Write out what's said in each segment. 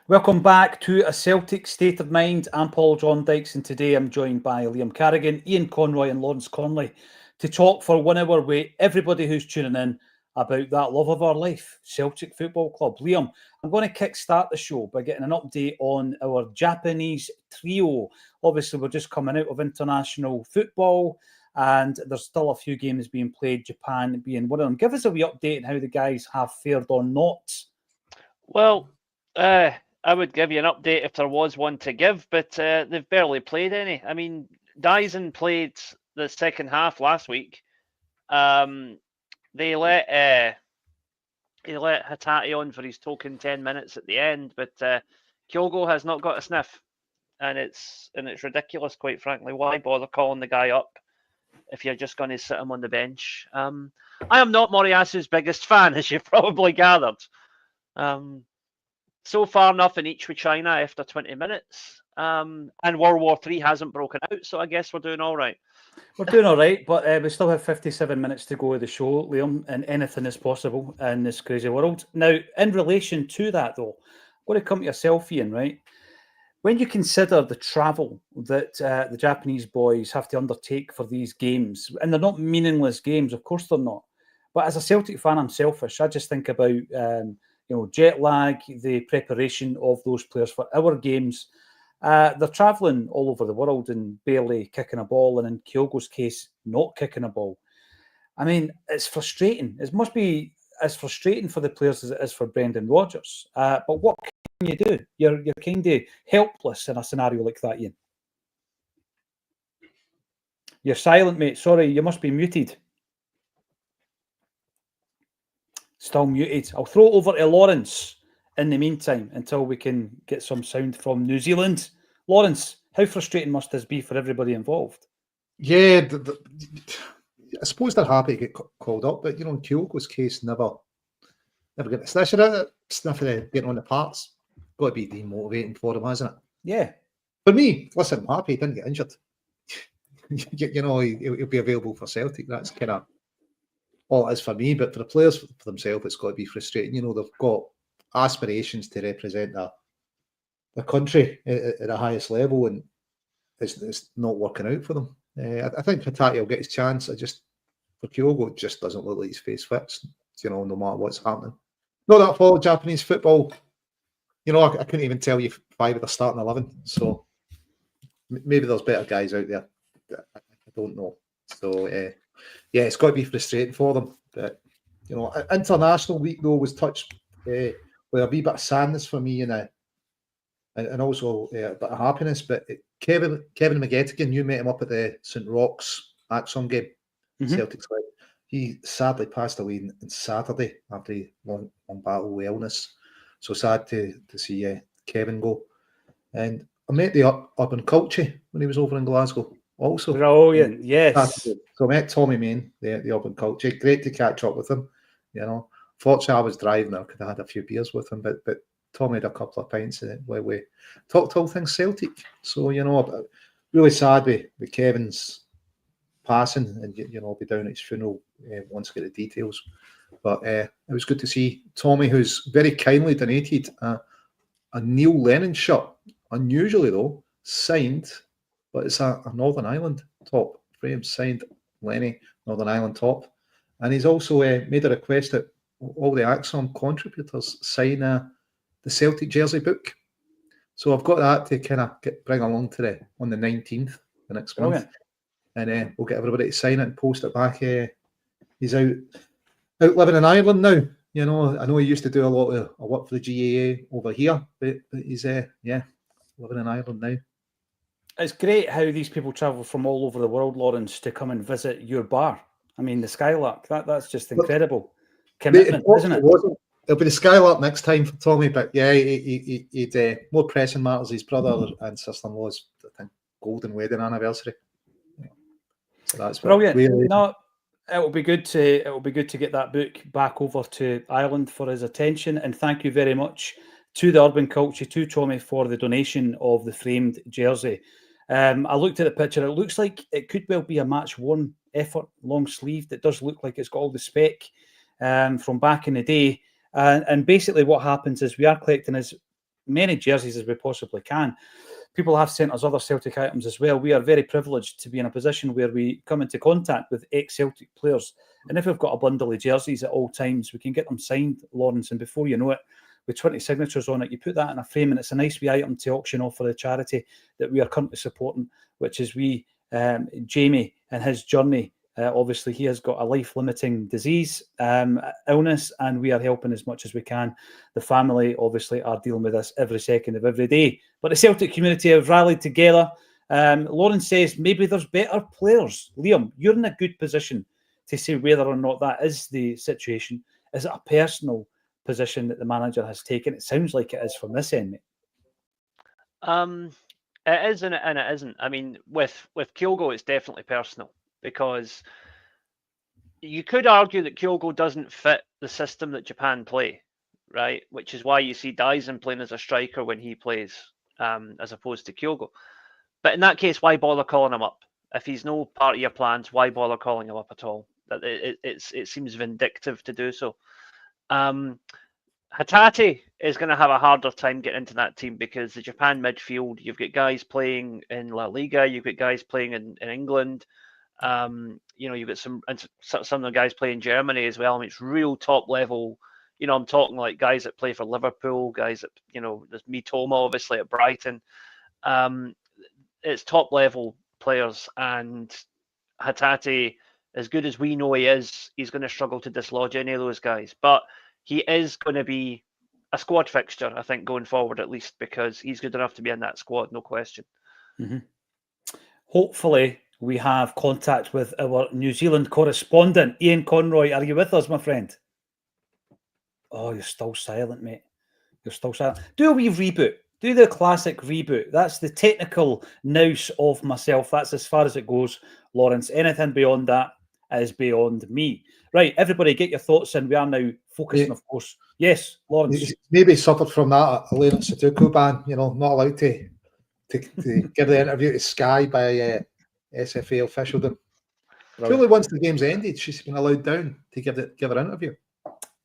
Welcome back to A Celtic State of Mind. I'm Paul John Dykes, and today I'm joined by Liam Carrigan, Ian Conroy, and Lawrence Conley to talk for 1 hour with everybody who's tuning in about that love of our life, Celtic Football Club. Liam, I'm going to kick-start the show by getting an update on our Japanese trio. Obviously, we're just coming out of international football, and there's still a few games being played, Japan being one of them. Give us a wee update on how the guys have fared or not. Well, I would give you an update if there was one to give, but they've barely played any. I mean, Dyson played the second half last week. They let Hatate on for his token 10 minutes at the end, but Kyogo has not got a sniff, and it's ridiculous, quite frankly. Why bother calling the guy up if you're just going to sit him on the bench? I am not Moriasu's biggest fan, as you've probably gathered. So far, nothing each with China after 20 minutes. And World War III hasn't broken out, so I guess we're doing all right. We're doing all right, but we still have 57 minutes to go of the show, Liam, and anything is possible in this crazy world. Now, in relation to that, though, I'm going to come to yourself, Ian, right? When you consider the travel that the Japanese boys have to undertake for these games, and they're not meaningless games, of course they're not. But as a Celtic fan, I'm selfish. I just think about jet lag, the preparation of those players for our games. They're travelling all over the world and barely kicking a ball, and in Kyogo's case, not kicking a ball. I mean, it's frustrating. It must be as frustrating for the players as it is for Brendan Rodgers. But what can you do? You're kind of helpless in a scenario like that, Ian. You're silent, mate. Sorry, you must be muted. Still muted. I'll throw it over to Lawrence in the meantime until we can get some sound from New Zealand. Lawrence, how frustrating must this be for everybody involved? Yeah, I suppose they're happy to get called up, but in Kyogo's case, never get a sniff of getting on the parts. Got to be demotivating for him, hasn't it? Yeah. For me, listen, I'm happy he didn't get injured. He'll be available for Celtic. That's kind of all it is for me. But for the players, for themselves, it's got to be frustrating. They've got aspirations to represent the country at the highest level, and it's not working out for them. I think Hatate will get his chance. For Kyogo, it just doesn't look like his face fits, no matter what's happening. Not that I follow Japanese football. I couldn't even tell you 5 of the starting 11. So maybe there's better guys out there. I don't know. So, it's got to be frustrating for them. But, international week, though, was touched with a wee bit of sadness for me and also a bit of happiness. But Kevin McGettigan, you met him up at the St. Roch's Acsom game, Celtic side. He sadly passed away on Saturday after a long battle with illness. So sad to see Kevin go. And I met the Urban Culture when he was over in Glasgow also. Brilliant, yes. So I met Tommy Main, the Urban Culture. Great to catch up with him. Fortunately, I was driving. I could have had a few beers with him, but Tommy had a couple of pints where we talked all things Celtic. So, really sad with Kevin's passing, and, I'll be down at his funeral once I get the details. But it was good to see Tommy, who's very kindly donated a Neil Lennon shirt. Unusually, though, signed, but it's a Northern Ireland top frame, signed Lenny, Northern Ireland top. And he's also made a request that all the Acsom contributors sign the Celtic jersey book. So I've got that to kind of bring along on the 19th, the next month. And we'll get everybody to sign it and post it back. He's out living in Ireland now. I know he used to do a lot of work for the GAA over here, but he's living in Ireland now. It's great how these people travel from all over the world, Lawrence, to come and visit your bar. I mean, the Skylark, that's just incredible. Commitment, isn't it? It'll be the Skylark next time for Tommy, but yeah, he'd more pressing matters. His brother and sister-in-law's, I think, golden wedding anniversary. So that's brilliant. It'll be good to get that book back over to Ireland for his attention, and thank you very much to the Urban Culture, to Tommy, for the donation of the framed jersey. I looked at the picture. It looks like it could well be a match-worn effort, long sleeved. It does look like it's got all the spec from back in the day. And basically what happens is we are collecting his many jerseys as we possibly can. People have sent us other Celtic items as well. We are very privileged to be in a position where we come into contact with ex-Celtic players. And if we've got a bundle of jerseys at all times, we can get them signed, Lawrence. And before you know it, with 20 signatures on it, you put that in a frame, and it's a nice wee item to auction off for the charity that we are currently supporting, which is Jamie and his journey. Obviously, he has got a life-limiting disease, illness, and we are helping as much as we can. The family, obviously, are dealing with this every second of every day. But the Celtic community have rallied together. Lawrence says maybe there's better players. Liam, you're in a good position to say whether or not that is the situation. Is it a personal position that the manager has taken? It sounds like it is from this end, mate. It is and it isn't. I mean, with Kyogo, it's definitely personal, because you could argue that Kyogo doesn't fit the system that Japan play, right? Which is why you see Dyson playing as a striker when he plays, as opposed to Kyogo. But in that case, why bother calling him up? If he's no part of your plans, why bother calling him up at all? It seems vindictive to do so. Hatate is going to have a harder time getting into that team, because the Japan midfield, you've got guys playing in La Liga, you've got guys playing in England, you've got some of the guys playing in Germany as well. I mean, it's real top level. I'm talking like guys that play for Liverpool, guys that, there's Mitoma obviously at Brighton. It's top level players, and Hatate, as good as we know he is, he's going to struggle to dislodge any of those guys. But he is going to be a squad fixture, I think, going forward at least, because he's good enough to be in that squad, no question. Mm-hmm. Hopefully, we have contact with our New Zealand correspondent, Ian Conroy. Are you with us, my friend? Oh, you're still silent, mate. You're still silent. Do a wee reboot. Do the classic reboot. That's the technical nous of myself. That's as far as it goes, Lawrence. Anything beyond that is beyond me. Right, everybody, get your thoughts in. We are now focusing, of course. Yes, Lawrence. Maybe suffered from that Elena Sudoku ban. Not allowed to give the interview to Sky by SFA officialdom. Surely once the game's ended, she's been allowed down to give her interview.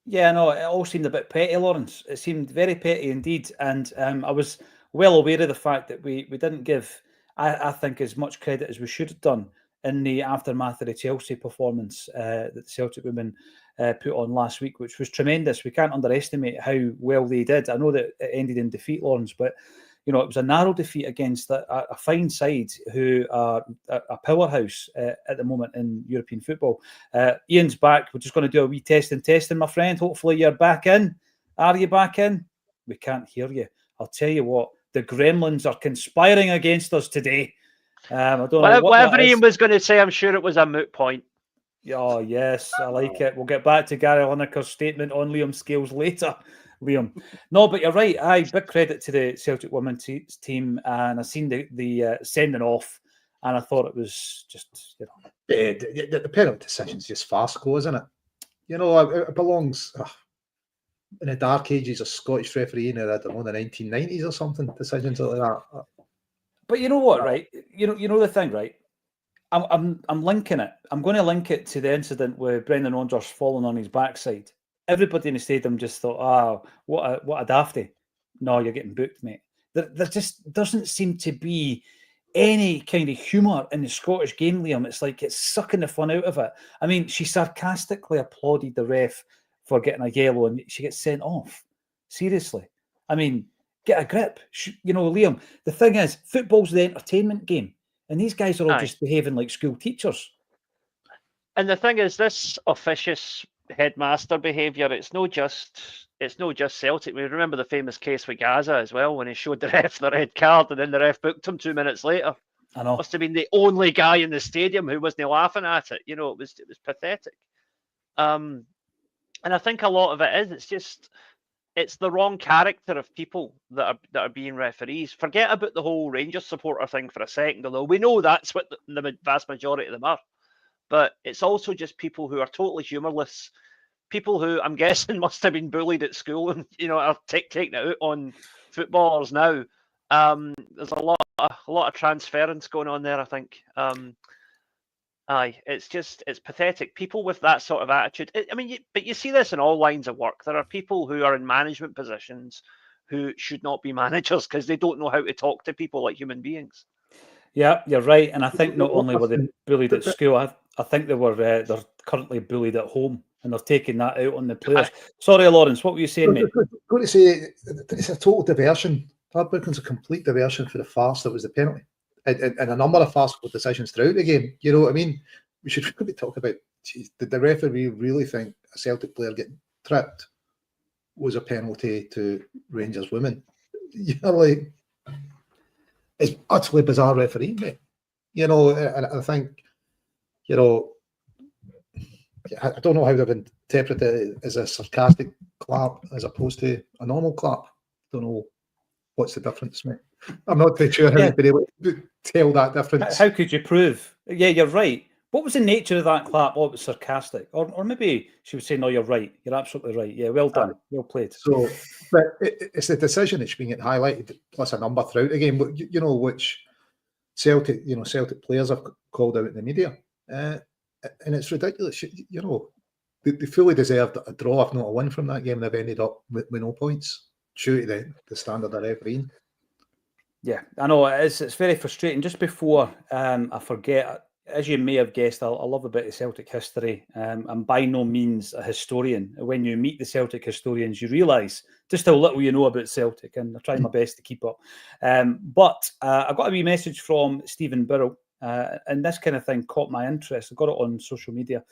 Yeah, no, it all seemed a bit petty, Lawrence. It seemed very petty indeed. And I was well aware of the fact that we didn't give, I think, as much credit as we should have done in the aftermath of the Chelsea performance that the Celtic women put on last week, which was tremendous. We can't underestimate how well they did. I know that it ended in defeat, Lawrence, but it was a narrow defeat against a fine side who are a powerhouse at the moment in European football. Ian's back. We're just going to do a wee testing, my friend. Hopefully you're back in. Are you back in? We can't hear you. I'll tell you what, the gremlins are conspiring against us today. I don't know whatever Ian was going to say, I'm sure it was a moot point. Oh, yes, I like it. We'll get back to Gary Lineker's statement on Liam Scales later, Liam. No, but you're right. Big credit to the Celtic women's team, and I seen the sending off, and I thought it was just, the penalty decision's just farcical, isn't it? It belongs in the dark ages of Scottish refereeing, I don't know, the 1990s or something. Decisions like that. But you know what, right? You know the thing, right? I'm linking it. I'm going to link it to the incident where Brendan Rodgers falling on his backside. Everybody in the stadium just thought, what a dafty. No, you're getting booked, mate. There just doesn't seem to be any kind of humour in the Scottish game, Liam. It's like it's sucking the fun out of it. I mean, she sarcastically applauded the ref for getting a yellow, and she gets sent off. Seriously. I mean, get a grip. Liam, the thing is, football's the entertainment game. And these guys are all just behaving like school teachers. And the thing is, this officious headmaster behaviour, it's no just Celtic. We remember the famous case with Gaza as well, when he showed the ref the red card and then the ref booked him 2 minutes later. I know. Must have been the only guy in the stadium who wasn't laughing at it. It was pathetic. And I think a lot of it is it's the wrong character of people that are being referees. Forget about the whole Rangers supporter thing for a second, although we know that's what the vast majority of them are. But it's also just people who are totally humourless, people who I'm guessing must have been bullied at school and are taking it out on footballers now. There's a lot of transference going on there, I think. It's pathetic. People with that sort of attitude. But you see this in all lines of work. There are people who are in management positions who should not be managers because they don't know how to talk to people like human beings. Yeah, you're right. And I think not only were they bullied at school, I think they're currently bullied at home, and they're taking that out on the players. Sorry, Lawrence, what were you saying, mate? I'm going to say it's a total diversion. Hardbroken's a complete diversion for the farce that was the penalty, and a number of farcical decisions throughout the game. You know what I mean? We should really talk about, geez, did the referee really think a Celtic player getting tripped was a penalty to Rangers women? You're like, it's utterly bizarre refereeing, mate. You know, and I think, you know, I don't know how they've interpreted it as a sarcastic clap as opposed to a normal clap. Don't know what's the difference, mate. I'm not too sure how you've been able to tell that difference. How could you prove? Yeah, you're right. What was the nature of that clap? Oh, it was sarcastic. Or maybe she would say, no, you're right. You're absolutely right. Yeah, well done. Well played. So, but it's the decision that's being highlighted, plus a number throughout the game, you know, which Celtic players have called out in the media. And it's ridiculous. You know, they fully deserved a draw, if not a win from that game. They've ended up with no points due to the standard of refereeing. Yeah, I know it is. It's very frustrating. Just before I forget, as you may have guessed, I love a bit of Celtic history. I'm by no means a historian. When you meet the Celtic historians, you realise just how little you know about Celtic, and I try my best to keep up. But I got a wee message from Stephen Burrell, and this kind of thing caught my interest. I got it on social media.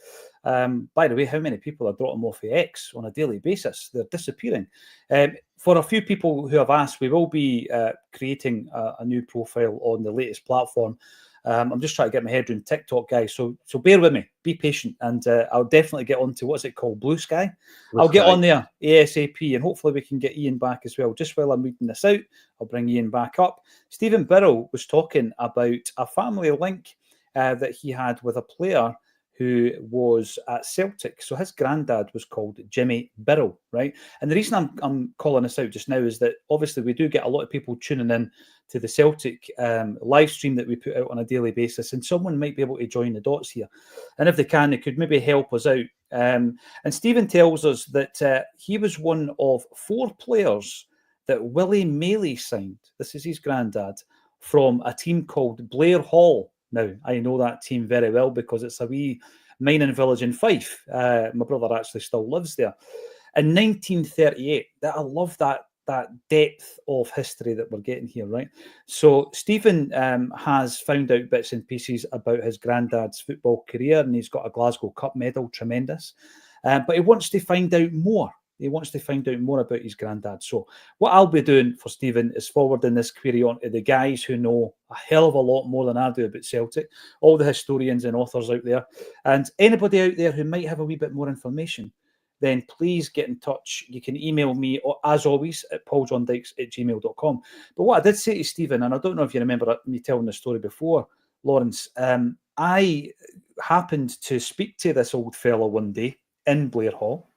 By the way, how many people are dropping off the X on a daily basis? They're disappearing. For a few people who have asked, we will be creating a new profile on the latest platform. I'm just trying to get my head around TikTok, guys. So bear with me, be patient, and I'll definitely get on to what's it called, Blue Sky. I'll get on there ASAP, and hopefully we can get Ian back as well. Just while I'm reading this out, I'll bring Ian back up. Stephen Birrell was talking about a family link that he had with a player who was at Celtic. So his granddad was called Jimmy Birrell, right? And the reason I'm calling this out just now is that obviously we do get a lot of people tuning in to the Celtic live stream that we put out on a daily basis, and someone might be able to join the dots here. And if they can, they could maybe help us out. And Stephen tells us that he was one of 4 players that Willie Maley signed. This is his granddad, from a team called Blair Hall. Now, I know that team very well because it's a wee mining village in Fife. My brother actually still lives there. In 1938, I love that depth of history that we're getting here, right? So Stephen has found out bits and pieces about his granddad's football career, and he's got a Glasgow Cup medal, tremendous. But he wants to find out more. He wants to find out more about his granddad. So what I'll be doing for Stephen is forwarding this query on to the guys who know a hell of a lot more than I do about Celtic, all the historians and authors out there. And anybody out there who might have a wee bit more information, then please get in touch. You can email me, as always, at pauljohndykes@gmail.com. But what I did say to Stephen, and I don't know if you remember me telling the story before, Lawrence, I happened to speak to this old fella one day in Blair Hall.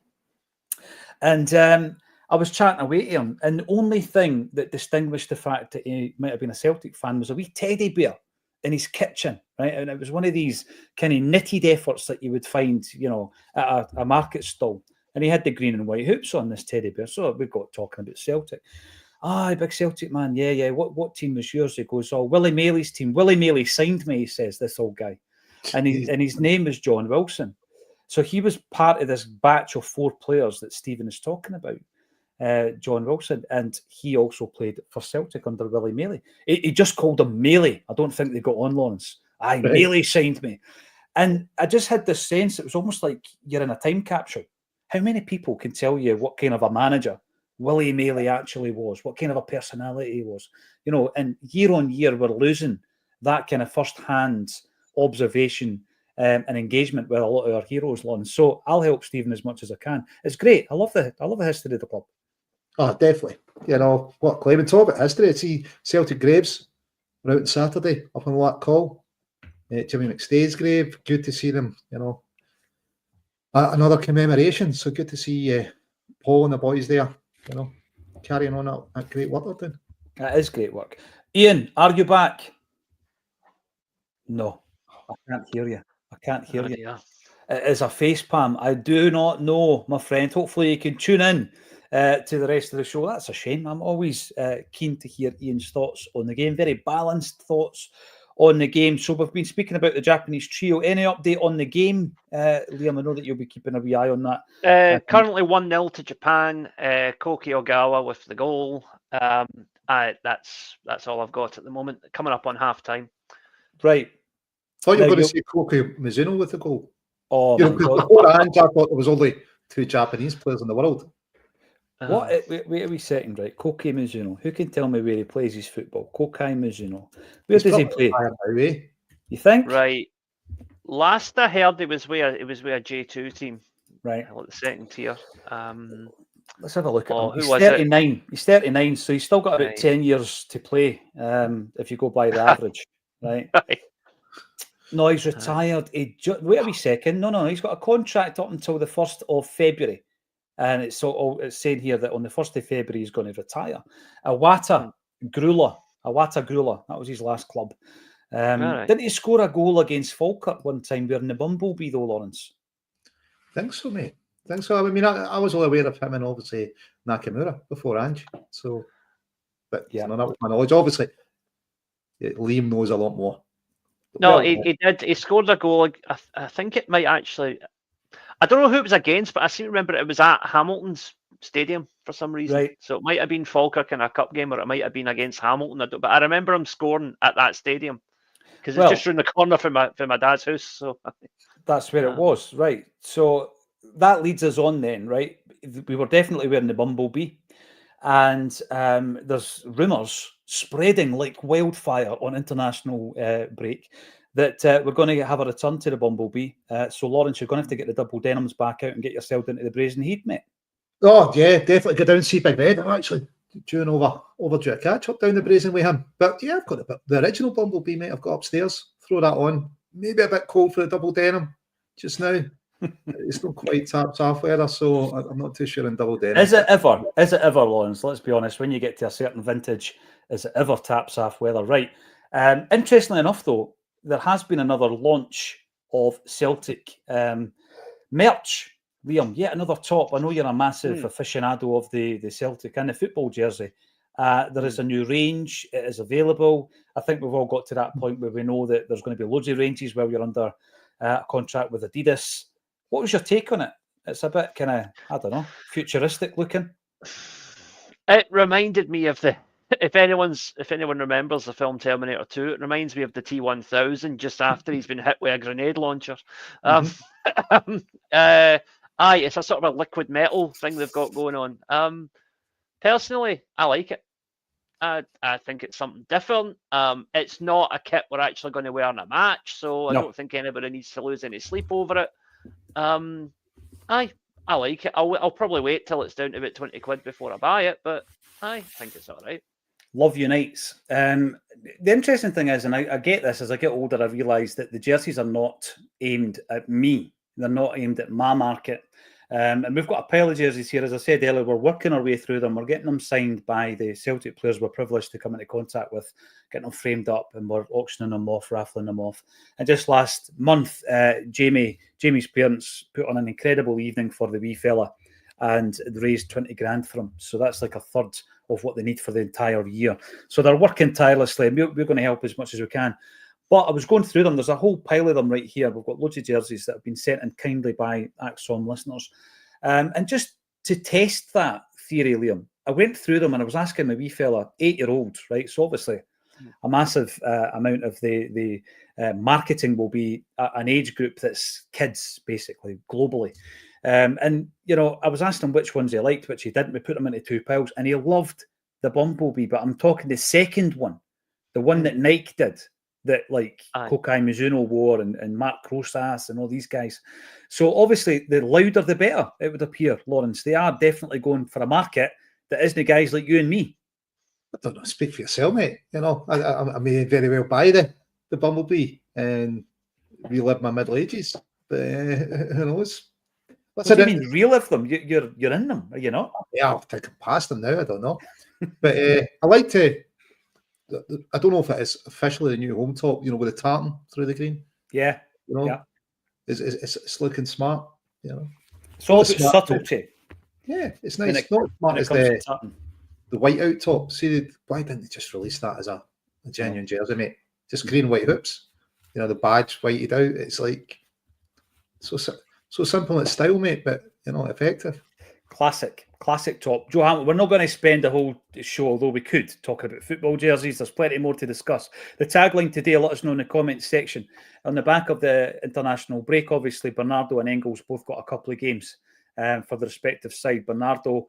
And I was chatting away to him, and the only thing that distinguished the fact that he might have been a Celtic fan was a wee teddy bear in his kitchen, right? And it was one of these kind of knitted efforts that you would find, you know, at a market stall. And he had the green and white hoops on, this teddy bear. So we got talking about Celtic. Big Celtic man, yeah. What team was yours? He goes, Willie Maley's team. Willie Maley signed me, he says, this old guy. And his name is John Wilson. So he was part of this batch of 4 players that Stephen is talking about, John Wilson, and he also played for Celtic under Willie Maley. He just called him Maley. I don't think they got on, Lawrence. Right. Maley signed me. And I just had this sense, it was almost like you're in a time capsule. How many people can tell you what kind of a manager Willie Maley actually was, what kind of a personality he was? You know, and year on year, we're losing that kind of first-hand observation and engagement with a lot of our heroes, Lon. So I'll help Stephen as much as I can. It's great. I love the history of the club. Oh, definitely. You know, what claiming talk about history. See Celtic graves were out on Saturday up on Lack Call. Jimmy McStay's grave. Good to see them, you know. Another commemoration. So good to see Paul and the boys there, you know, carrying on that great work they're doing. That is great work. Ian, are you back? No, I can't hear you. I can't hear you. Yeah. It is a face palm. I do not know, my friend. Hopefully you can tune in to the rest of the show. That's a shame. I'm always keen to hear Ian's thoughts on the game. Very balanced thoughts on the game. So we've been speaking about the Japanese trio. Any update on the game, Liam? I know that you'll be keeping a wee eye on that. Currently 1-0 to Japan. Koki Ogawa with the goal. That's all I've got at the moment. Coming up on half time. Right. Thought you were going to say Koki Mizuno with the goal. Oh, you know, before Ange, I thought there was only 2 Japanese players in the world. What? Wait a wee second, right? Koki Mizuno. Who can tell me where he plays his football? Kokai Mizuno. Where does he play? You think? Right. Last I heard, it was with a J2 team. Right. Like the second tier. Let's have a look at him. He's Who was 39. it? He's 39, so he's still got about Right. 10 years to play, if you go by the average, right? No, he's retired. Wait a wee second. No, he's got a contract up until the 1st of February. And it's saying here that on the 1st of February he's going to retire. Awata Grula. That was his last club. Right. Didn't he score a goal against Falkirk one time wearing the Bumblebee though, Lawrence? Think so, mate. Think so. I mean, I was all aware of him and obviously Nakamura before Ange. So, but yeah, that was my knowledge. Obviously, Liam knows a lot more. No, he did. He scored a goal. I think it might actually. I don't know who it was against, but I seem to remember it was at Hamilton's stadium for some reason. Right. So it might have been Falkirk in a cup game, or it might have been against Hamilton. But I remember him scoring at that stadium because it's just around the corner from my dad's house. So that's where it was, right? So that leads us on then, right? We were definitely wearing the Bumblebee, and there's rumours spreading like wildfire on international break that we're going to have a return to the Bumblebee. So, Lawrence, you're going to have to get the double denims back out and get yourself into the Brazen Heat, mate. Oh, yeah, definitely go down and see Big Red. I'm actually overdue a catch-up down the Brazen with him. But, yeah, I've got the original Bumblebee, mate. I've got upstairs. Throw that on. Maybe a bit cold for the double denim just now. It's not quite taps off weather, so I'm not too sure in double denim. Is it ever, Lawrence? Let's be honest. When you get to a certain vintage, is it ever taps off weather? Right. Interestingly enough, though, there has been another launch of Celtic merch. Liam, yet another top. I know you're a massive aficionado of the Celtic and the football jersey. There is a new range. It is available. I think we've all got to that point where we know that there's going to be loads of ranges while you're under a contract with Adidas. What was your take on it? It's a bit kind of, I don't know, futuristic looking. It reminded me of if anyone remembers the film Terminator 2, it reminds me of the T-1000 just after he's been hit with a grenade launcher. It's a sort of a liquid metal thing they've got going on. Personally, I like it. I think it's something different. It's not a kit we're actually going to wear in a match, so I don't think anybody needs to lose any sleep over it. I like it. I'll probably wait till it's down to about 20 quid before I buy it, but I think it's all right. Love unites. The interesting thing is, and I get this, as I get older, I realise that the jerseys are not aimed at me. They're not aimed at my market. And we've got a pile of jerseys here. As I said earlier, we're working our way through them. We're getting them signed by the Celtic players we're privileged to come into contact with, getting them framed up, and we're auctioning them off, raffling them off. And just last month, Jamie's parents put on an incredible evening for the wee fella and raised 20 grand for him. So that's like a third of what they need for the entire year. So they're working tirelessly, and we're going to help as much as we can. But I was going through them. There's a whole pile of them right here. We've got loads of jerseys that have been sent in kindly by Acsom listeners. And just to test that theory, Liam, I went through them and I was asking my wee fella, 8-year-old, right? So obviously a massive amount of the marketing will be an age group that's kids, basically, globally. And, you know, I was asking him which ones he liked, which he didn't. We put them into 2 piles and he loved the Bumblebee. But I'm talking the second one, the one that Nike did. That like Kokai Mizuno wore and Mark Crosas and all these guys. So obviously the louder the better, it would appear, Lawrence. They are definitely going for a market that isn't guys like you and me. I don't know, speak for yourself, mate. You know, I may very well buy the Bumblebee and relive my Middle Ages. But who knows? What do you mean relive them? You're in them, are you not? Yeah, I'll take them past them now, I don't know. But I like to, I don't know if it is officially the new home top, you know, with the tartan through the green. Yeah. You know, yeah. It's looking smart, you know. It's all about subtlety. Yeah, it's When nice. it- Not when smart it as comes to Sutton. the whiteout top. See, why didn't they just release that as a genuine jersey, mate? Just green white hoops. You know, the badge whited out. It's like so simple in its style, mate, but you know, effective. Classic top. Joe Hamilton, we're not going to spend the whole show, although we could, talking about football jerseys. There's plenty more to discuss. The tagline today, let us know in the comments section. On the back of the international break, obviously, Bernardo and Engels both got a couple of games for the respective side. Bernardo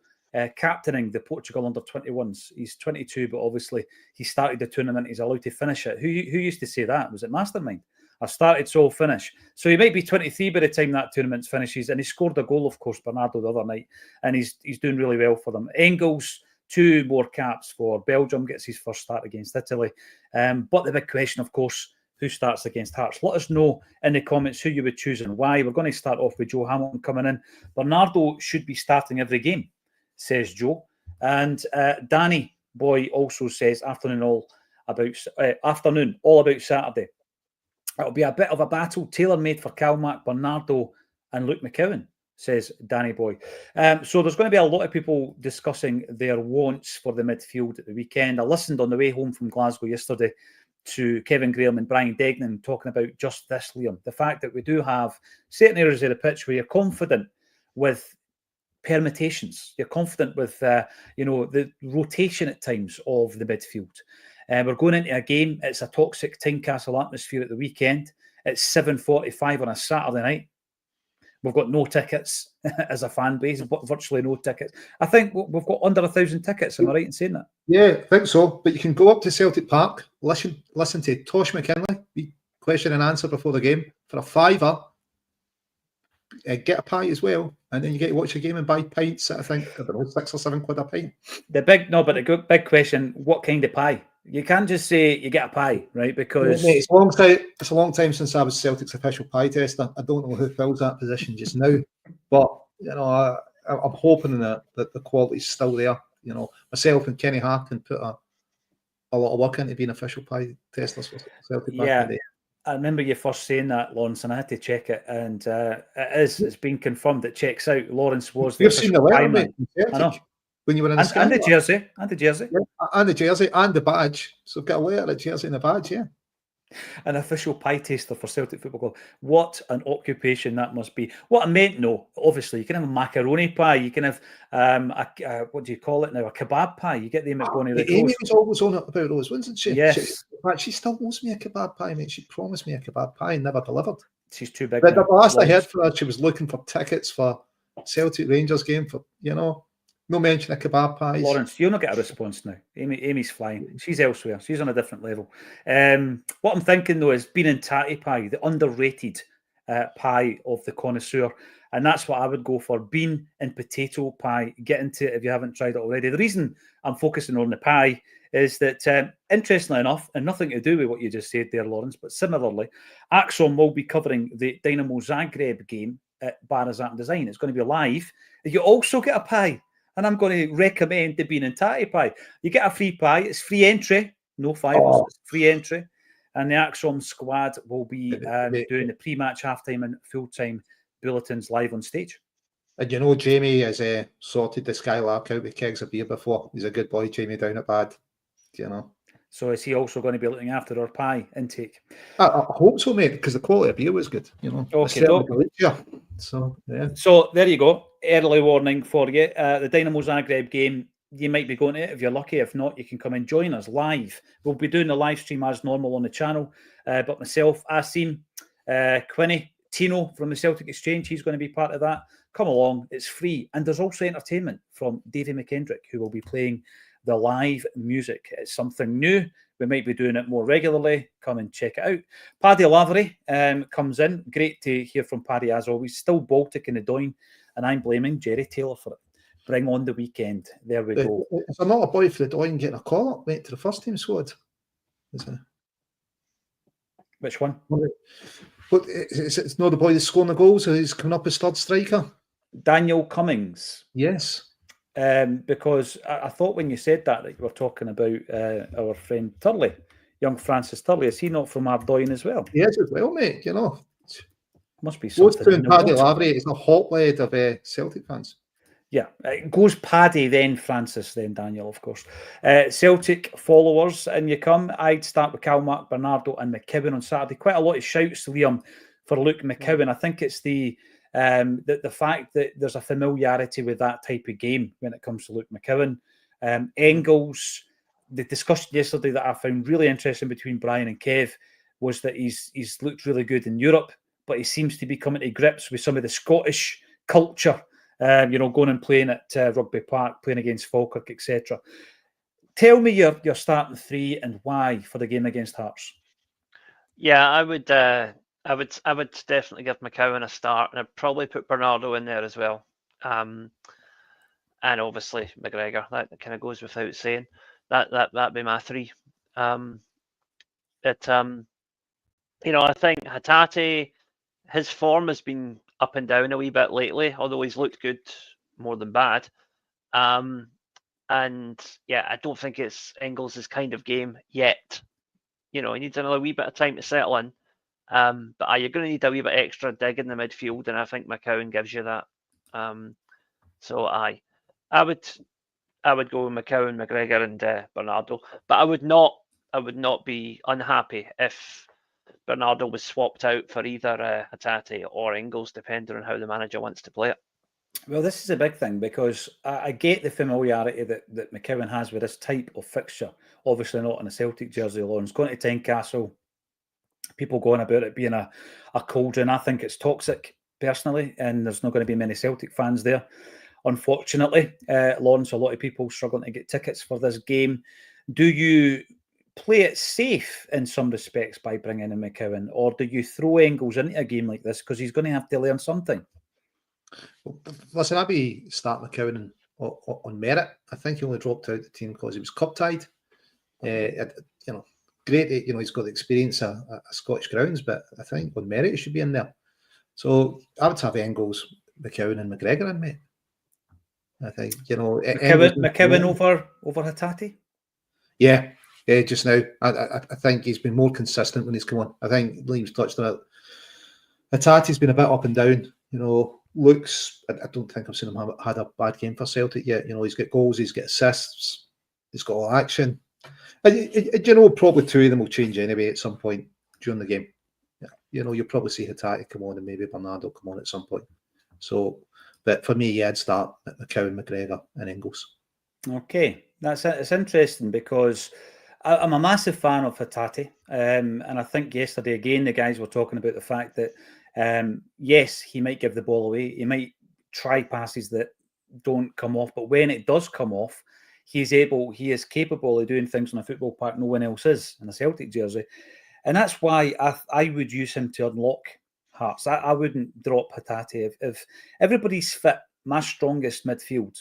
captaining the Portugal under-21s. He's 22, but obviously he started the tournament. He's allowed to finish it. Who used to say that? Was it Mastermind? I started, so I'll finish. So he might be 23 by the time that tournament finishes. And he scored a goal, of course, Bernardo, the other night. And he's doing really well for them. Engels, 2 more caps for Belgium, gets his first start against Italy. But the big question, of course, who starts against Hearts? Let us know in the comments who you would choose and why. We're going to start off with Joe Hamilton coming in. Bernardo should be starting every game, says Joe. And Danny Boy also says afternoon all about Saturday. It'll be a bit of a battle, tailor-made for Calmac, Bernardo and Luke McCowan, says Danny Boy. So there's going to be a lot of people discussing their wants for the midfield at the weekend. I listened on the way home from Glasgow yesterday to Kevin Graham and Brian Degnan talking about just this, Liam. The fact that we do have certain areas of the pitch where you're confident with permutations. You're confident with, the rotation at times of the midfield. We're going into a game. It's a toxic Tynecastle atmosphere at the weekend. It's 7:45 on a Saturday night. We've got no tickets as a fan base, virtually no tickets. I think we've got under 1,000 tickets. Am I right in saying that? Yeah, I think so. But you can go up to Celtic Park, listen to Tosh McKinley, question and answer before the game for a £5. Get a pie as well, and then you get to watch a game and buy pints at, I think, I don't know, £6 or £7 a pint. The big question: what kind of pie? You can't just say you get a pie, right? Because mate, it's a long time since I was Celtic's official pie tester. I don't know who fills that position just now, but you know, I'm hoping that the quality's still there. You know, myself and Kenny Harkin put a lot of work into being official pie testers for Celtic back in the day. I remember you first saying that, Lawrence, and I had to check it, and it's been confirmed. It checks out. Lawrence was the You've seen the letter, mate, I know. When you were in the and the jersey, yeah, and the jersey and the badge. So I've got a letter, a jersey, and a badge. Yeah, an official pie taster for Celtic Football Club. What an occupation that must be. What I meant, no, obviously you can have a macaroni pie. You can have what do you call it now? A kebab pie. You get them at Bonnie Red Amy Rose. was always on it about those, wasn't she? Yes. She still owes me a kebab pie, mate. She promised me a kebab pie and never delivered. She's too big. But the last I heard from her, she was looking for tickets for Celtic Rangers game for, no mention of kebab pies. Lawrence, you'll not get a response now. Amy's flying. She's elsewhere. She's on a different level. What I'm thinking, though, is bean and tatty pie, the underrated pie of the connoisseur. And that's what I would go for, bean and potato pie. Get into it if you haven't tried it already. The reason I'm focusing on the pie is that, interestingly enough, and nothing to do with what you just said there, Lawrence, but similarly, Acsom will be covering the Dynamo Zagreb game at Barazat Design. It's going to be live. You also get a pie. And I'm going to recommend the bean and tatty pie. You get a free pie. It's free entry. No fivers. It's free entry. And the Acsom squad will be doing the pre-match, halftime and full-time bulletins live on stage. And Jamie has sorted the Skylark out with kegs of beer before. He's a good boy, Jamie, down at Bad. So is he also going to be looking after our pie intake? I hope so, mate, because the quality of beer was good. Okay, so yeah. So there you go. Early warning for you. The Dynamo Zagreb game, you might be going to it if you're lucky. If not, you can come and join us live. We'll be doing the live stream as normal on the channel. But myself, Asim, Quinny, Tino from the Celtic Exchange, he's going to be part of that. Come along. It's free. And there's also entertainment from Davy McKendrick, who will be playing the live music. It's something new. We might be doing it more regularly. Come and check it out. Paddy Lavery comes in. Great to hear from Paddy as always. Still Baltic in the Doyne, and I'm blaming Jerry Taylor for it. Bring on the weekend. There we go. Is there not a boy for the Doyne getting a call up, mate, to the first team squad? Which one? But it's not the boy that's scoring the goals, so he's coming up as third striker. Daniel Cummings. Yes. Because I thought when you said that you were talking about our friend Turley, young Francis Turley. Is he not from Ardoyne as well? Yes, as well, mate. Must be something. Both and Paddy Lavery is a hotbed of Celtic fans. Yeah, it goes Paddy, then Francis, then Daniel, of course. Celtic followers, and you come. I'd start with Calmark, Bernardo, and McKibben on Saturday. Quite a lot of shouts, Liam, for Luke McKibben. I think it's the fact that there's a familiarity with that type of game when it comes to Luke McKibben. Engels, the discussion yesterday that I found really interesting between Brian and Kev was that he's looked really good in Europe, but he seems to be coming to grips with some of the Scottish culture. Going and playing at Rugby Park, playing against Falkirk, etc. Tell me your starting three and why for the game against Hearts. Yeah, I would definitely give McCowan a start, and I'd probably put Bernardo in there as well. And obviously McGregor. That kind of goes without saying. That'd be my three. I think Hatate, his form has been up and down a wee bit lately, although he's looked good more than bad. And yeah, I don't think it's Engels' kind of game yet. He needs another wee bit of time to settle in. But you're going to need a wee bit extra dig in the midfield, and I think McCowan gives you that. I would go with McCowan, McGregor, and Bernardo. But I would not be unhappy if Bernardo was swapped out for either Hatate or Engels, depending on how the manager wants to play it. Well, this is a big thing because I get the familiarity that McKibben has with this type of fixture. Obviously not in a Celtic jersey alone. It's going to Tynecastle. People going about it being a cauldron. I think it's toxic, personally, and there's not going to be many Celtic fans there, unfortunately. Lawrence, a lot of people struggling to get tickets for this game. Do you play it safe in some respects by bringing in McCowan, or do you throw Engels into a game like this because he's going to have to learn something? Listen, I'd be starting McCowan on merit. I think he only dropped out the team because he was cup tied. Great, he's got the experience of Scottish grounds, but I think on merit he should be in there. So I would have Engels, McCowan, and McGregor in, mate. I think McCowan over Hatate. Yeah, just now I think he's been more consistent when he's come on. I think Liam's touched on it. Hatate's been a bit up and down. Looks. I don't think I've seen him had a bad game for Celtic yet. He's got goals, he's got assists, he's got all action. And probably two of them will change anyway at some point during the game. You'll probably see Hatate come on and maybe Bernardo come on at some point. So, but for me, I'd start at McCowan, McGregor, and Engels. Okay, it's interesting because I'm a massive fan of Hatate, and I think yesterday again the guys were talking about the fact that yes, he might give the ball away, he might try passes that don't come off, but when it does come off, he is capable of doing things on a football park no one else is in a Celtic jersey, and that's why I would use him to unlock Hearts. I wouldn't drop Hatate if everybody's fit. My strongest midfield,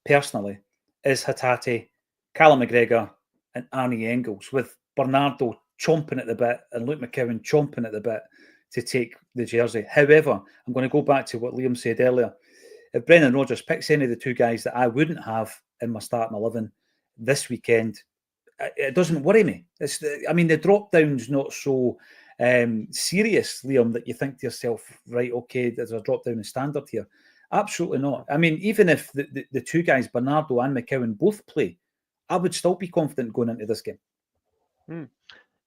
personally, is Hatate, Callum McGregor, and Arnie Engels, with Bernardo chomping at the bit and Luke McCowan chomping at the bit to take the jersey. However, I'm going to go back to what Liam said earlier. If Brendan Rodgers picks any of the two guys that I wouldn't have in my starting 11 this weekend, it doesn't worry me. The drop down's not so serious, Liam, that you think to yourself, right, okay, there's a drop down in standard here. Absolutely not. Even if the two guys, Bernardo and McCowan, both play, I would still be confident going into this game.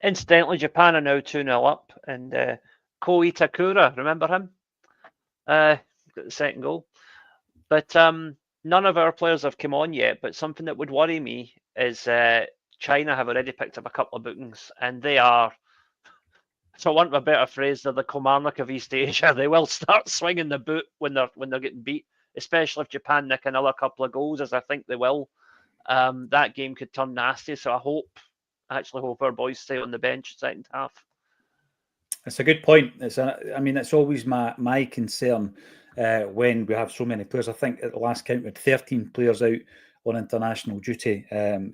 Incidentally, Japan are now 2-0 up, and Ko Itakura, remember him? Got the second goal. But none of our players have come on yet, but something that would worry me is China have already picked up a couple of bookings, and they are, so I want a better phrase, they're the Kilmarnock of East Asia. They will start swinging the boot when they're getting beat, especially if Japan nick another couple of goals, as I think they will. That game could turn nasty, so I actually hope our boys stay on the bench second half. It's a good point. It's always my concern when we have so many players. I think at the last count we had 13 players out on international duty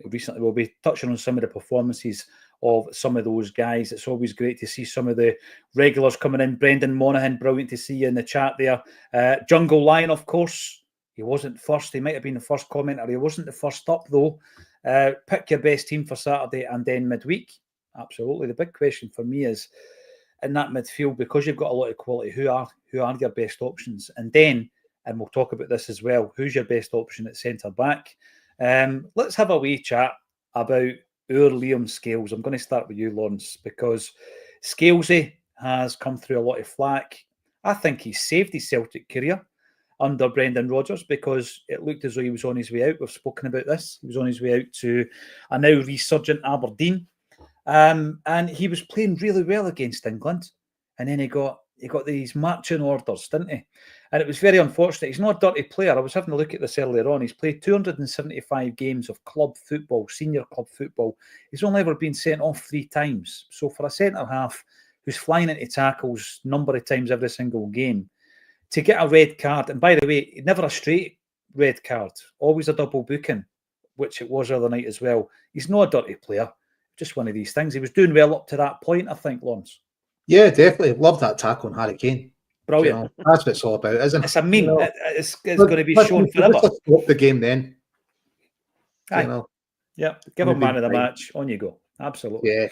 recently. We'll be touching on some of the performances of some of those guys. It's always great to see some of the regulars coming in. Brendan Monaghan, brilliant to see you in the chat there. Jungle Lion, of course, he wasn't first. He might have been the first commenter. He wasn't the first up, though. Pick your best team for Saturday and then midweek. Absolutely. The big question for me is, in that midfield, because you've got a lot of quality, who are your best options? And then and we'll talk about this as well. Who's your best option at centre-back? Let's have a wee chat about our Liam Scales. I'm going to start with you, Lawrence, because Scalesy has come through a lot of flack. I think he saved his Celtic career under Brendan Rodgers because it looked as though he was on his way out. We've spoken about this. He was on his way out to a now resurgent Aberdeen. And he was playing really well against England. And then he got these marching orders, didn't he? And it was very unfortunate. He's not a dirty player. I was having a look at this earlier on. He's played 275 games of club football, senior club football. He's only ever been sent off 3 times. So for a centre-half who's flying into tackles number of times every single game, to get a red card, and by the way, never a straight red card, always a double booking, which it was the other night as well. He's not a dirty player. Just one of these things. He was doing well up to that point, I think, Lawrence. Yeah, definitely. Love that tackle on Harry Kane. Brilliant. You know, that's what it's all about, isn't it? It's a meme. You know, it's going to be shown forever. Stop the game then. Aye. You know. Yeah, give him man of the match. On you go. Absolutely. Yeah.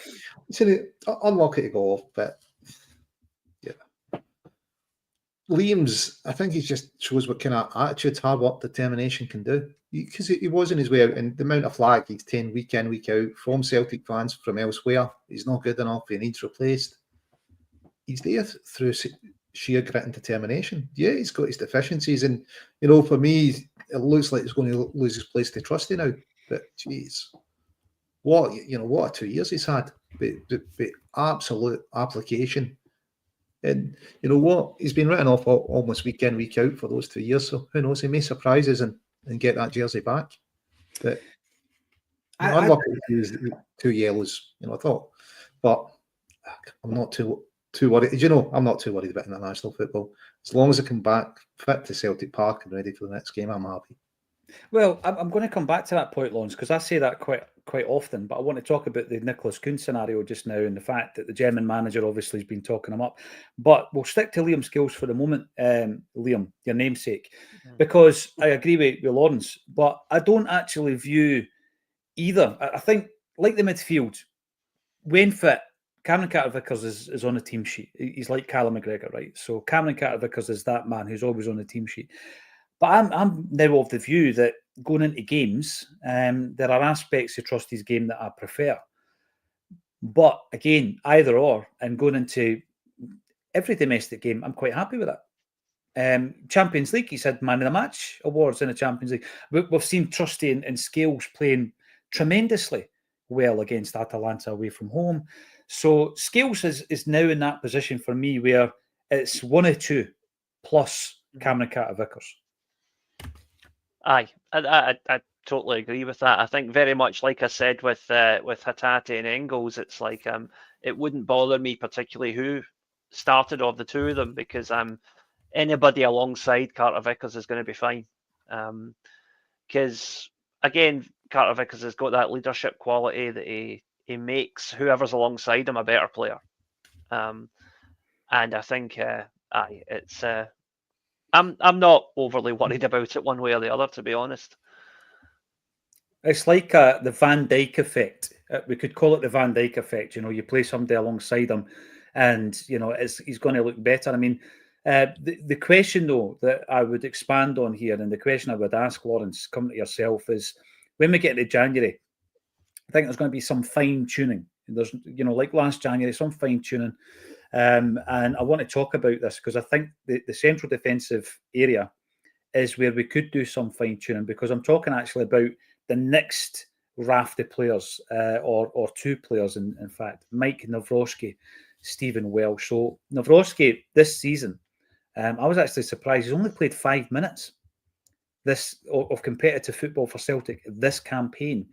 So, unlucky to go off, but yeah. Liam's, I think he just shows what kind of attitude, hard work, determination can do. Because he was in his way out, and the amount of flag he's taken week in, week out from Celtic fans from elsewhere. He's not good enough. He needs replaced. He's there through sheer grit and determination. Yeah, he's got his deficiencies, and you know, for me, it looks like he's going to lose his place to Trusty now. But geez, what a 2 years he's had. But absolute application. And you know what? He's been written off almost week in, week out for those 2 years. So who knows? He may surprise us and get that jersey back. But unlucky to use 2 yellows, you know, I thought. But I'm not too worried. You know, I'm not too worried about international football. As long as I come back fit to Celtic Park and ready for the next game, I'm happy. Well, I'm going to come back to that point, Lawrence, because I say that quite often, but I want to talk about the Nicholas Kuhn scenario just now and the fact that the German manager obviously has been talking him up. But we'll stick to Liam Scales for the moment, Liam, your namesake, because I agree with Lawrence, but I don't actually view either. I think, like the midfield, when fit, Cameron Carter-Vickers is on the team sheet. He's like Callum McGregor, right? So Cameron Carter-Vickers is that man who's always on the team sheet. But I'm now of the view that going into games, there are aspects of Trusty's game that I prefer. But again, either or, and going into every domestic game, I'm quite happy with that. Champions League, he's had man of the match awards in the Champions League. We've seen Trusty and Scales playing tremendously well against Atalanta away from home. So Scales is now in that position for me where it's 1 or 2 plus Cameron Carter-Vickers. Aye, I totally agree with that. I think very much like I said with Hatate and Engels, it's like it wouldn't bother me particularly who started of the two of them because anybody alongside Carter-Vickers is going to be fine. Because again, Carter-Vickers has got that leadership quality that he makes whoever's alongside him a better player. And I think it's. I'm not overly worried about it one way or the other, to be honest. It's like the Van Dijk effect. We could call it the Van Dijk effect. You know, you play somebody alongside him, and you know he's going to look better. I mean, the question though that I would expand on here, and the question I would ask Lawrence, come to yourself, is when we get to January, I think there's going to be some fine tuning. There's, you know, like last January, some fine tuning. And I want to talk about this because I think the central defensive area is where we could do some fine tuning because I'm talking actually about the next raft of players or 2 players, in fact, Mike Nawrocki, Stephen Welsh. So Nawrocki this season, I was actually surprised. He's only played 5 minutes of competitive football for Celtic this campaign.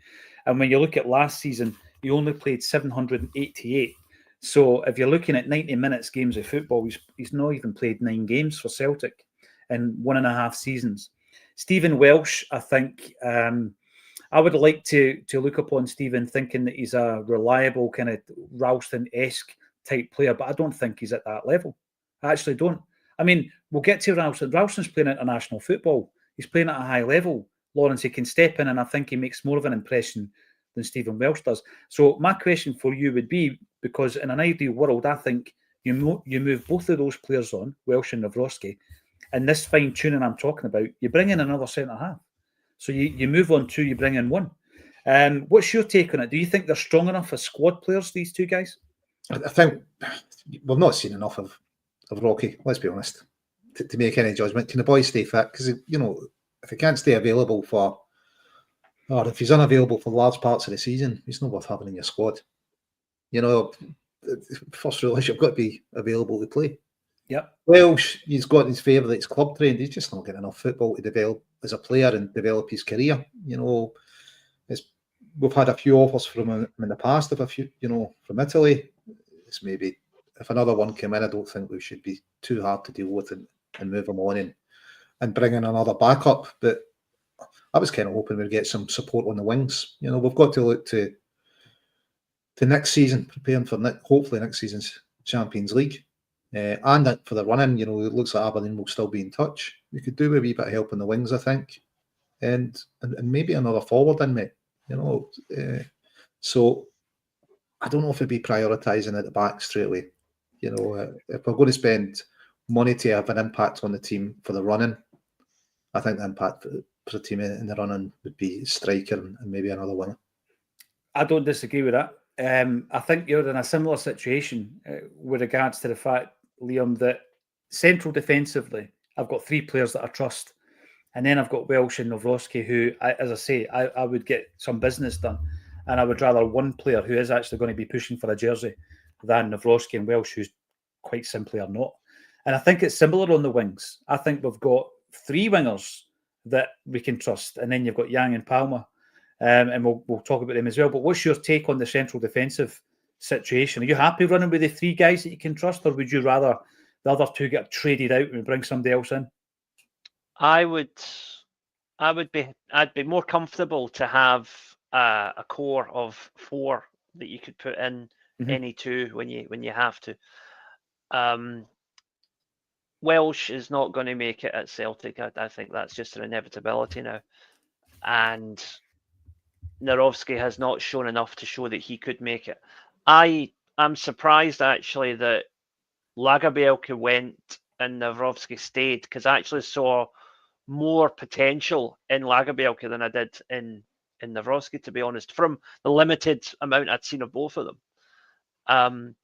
And when you look at last season, he only played 788. So if you're looking at 90 minutes games of football, he's not even played 9 games for Celtic in 1.5 seasons. Stephen Welsh, I think I would like to look upon Stephen thinking that he's a reliable kind of Ralston-esque type player, but I don't think he's at that level. I actually don't. I mean, we'll get to Ralston. Ralston's playing international football. He's playing at a high level. Lawrence, he can step in and I think he makes more of an impression than Stephen Welsh does. So my question for you would be, because in an ideal world, I think you move both of those players on, Welsh and Nawrocki, And this fine tuning I'm talking about, you bring in another centre half. So you move on 2, you bring in 1. What's your take on it? Do you think they're strong enough as squad players, these 2 guys? I think we've not seen enough of Rocky, let's be honest, to make any judgment. Can the boy stay fit? Because, if he can't stay available for, or if he's unavailable for large parts of the season, he's not worth having in your squad. First rule is you've got to be available to play. Yep. Welsh, he's got his favourites club trained. He's just not getting enough football to develop as a player and develop his career. We've had a few offers from him in the past. If a few, from Italy, it's maybe if another one came in, I don't think we should be too hard to deal with and move him on and bring in another backup. But I was kind of hoping we'd get some support on the wings. We've got to look to next season, preparing for hopefully next season's Champions League. And for the running, it looks like Aberdeen will still be in touch. We could do a wee bit of help in the wings, I think, and maybe another forward in, mate. So I don't know if it'd be prioritising at the back straight away. If we're going to spend money to have an impact on the team for the running, I think the impact for the team in the running would be striker and maybe another winner. I don't disagree with that. I think you're in a similar situation with regards to the fact, Liam, that central defensively, I've got 3 players that I trust. And then I've got Welsh and Nawrocki, who, as I say, I would get some business done. And I would rather one player who is actually going to be pushing for a jersey than Nawrocki and Welsh, who's quite simply are not. And I think it's similar on the wings. I think we've got 3 wingers that we can trust. And then you've got Yang and Palmer. And we'll talk about them as well. But what's your take on the central defensive situation? Are you happy running with the 3 guys that you can trust, or would you rather the other 2 get traded out and bring somebody else in? I'd be more comfortable to have a core of 4 that you could put in any 2 when you have to. Welsh is not going to make it at Celtic. I think that's just an inevitability now. And Nawrocki has not shown enough to show that he could make it. I'm surprised actually that Lagerbielke went and Nawrocki stayed, because I actually saw more potential in Lagerbielke than I did in Nawrocki, to be honest, from the limited amount I'd seen of both of them.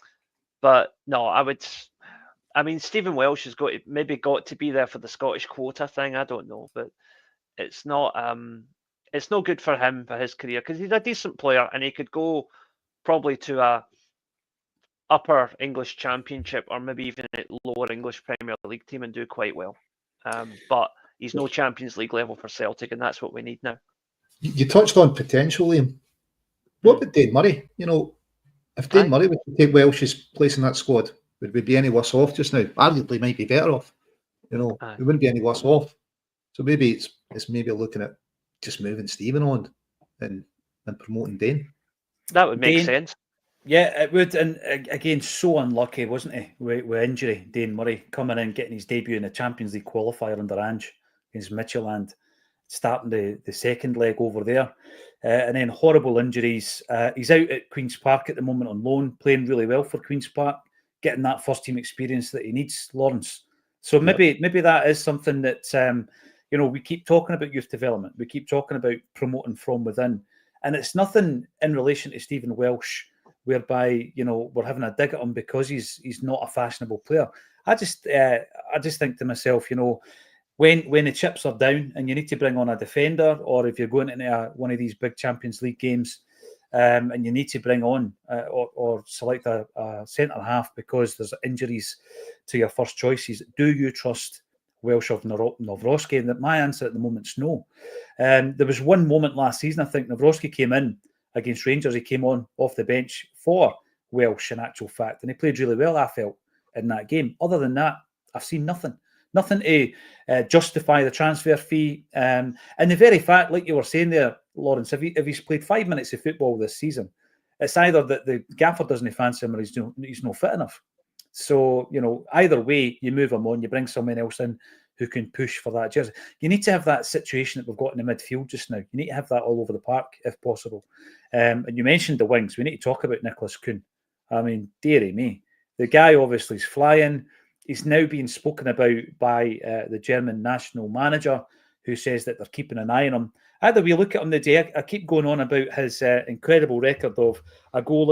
But no, Stephen Welsh has got to be there for the Scottish quota thing. I don't know, but it's not good for him, for his career, because he's a decent player and he could go probably to a upper English Championship or maybe even a lower English Premier League team and do quite well. But he's no Champions League level for Celtic, and that's what we need now. You touched on potential, Liam. What about Dane Murray? If Dane Murray would take Welsh's place in that squad, would we be any worse off just now? Arguably, might be better off. We wouldn't be any worse off. So maybe it's maybe looking at just moving Stephen on and promoting Dane. That would make sense. Yeah, it would. And again, so unlucky, wasn't he, with injury, Dane Murray, coming in, getting his debut in the Champions League qualifier under Ange against Midtjylland, starting the second leg over there. And then horrible injuries. He's out at Queen's Park at the moment on loan, playing really well for Queen's Park, getting that first-team experience that he needs, Lawrence. So maybe that is something that, we keep talking about youth development. We keep talking about promoting from within. And it's nothing in relation to Stephen Welsh, whereby we're having a dig at him because he's not a fashionable player. I just think to myself, when the chips are down and you need to bring on a defender, or if you're going into one of these big Champions League games, and you need to bring on or select a centre half because there's injuries to your first choices, do you trust Welsh of Nawrocki? And my answer at the moment is no. There was one moment last season, I think Nawrocki came in against Rangers. He came on off the bench for Welsh, in actual fact, and he played really well, I felt, in that game. Other than that, I've seen nothing to justify the transfer fee. And the very fact, like you were saying there, Lawrence, if he's played 5 minutes of football this season, it's either that the gaffer doesn't fancy him or he's not fit enough. So, either way, you move him on, you bring someone else in who can push for that jersey. You need to have that situation that we've got in the midfield just now. You need to have that all over the park, if possible. And you mentioned the wings. We need to talk about Nicholas Kuhn. I mean, dearie me. The guy obviously is flying. He's now being spoken about by the German national manager, who says that they're keeping an eye on him. I had a wee look at him the day. I keep going on about his incredible record of a goal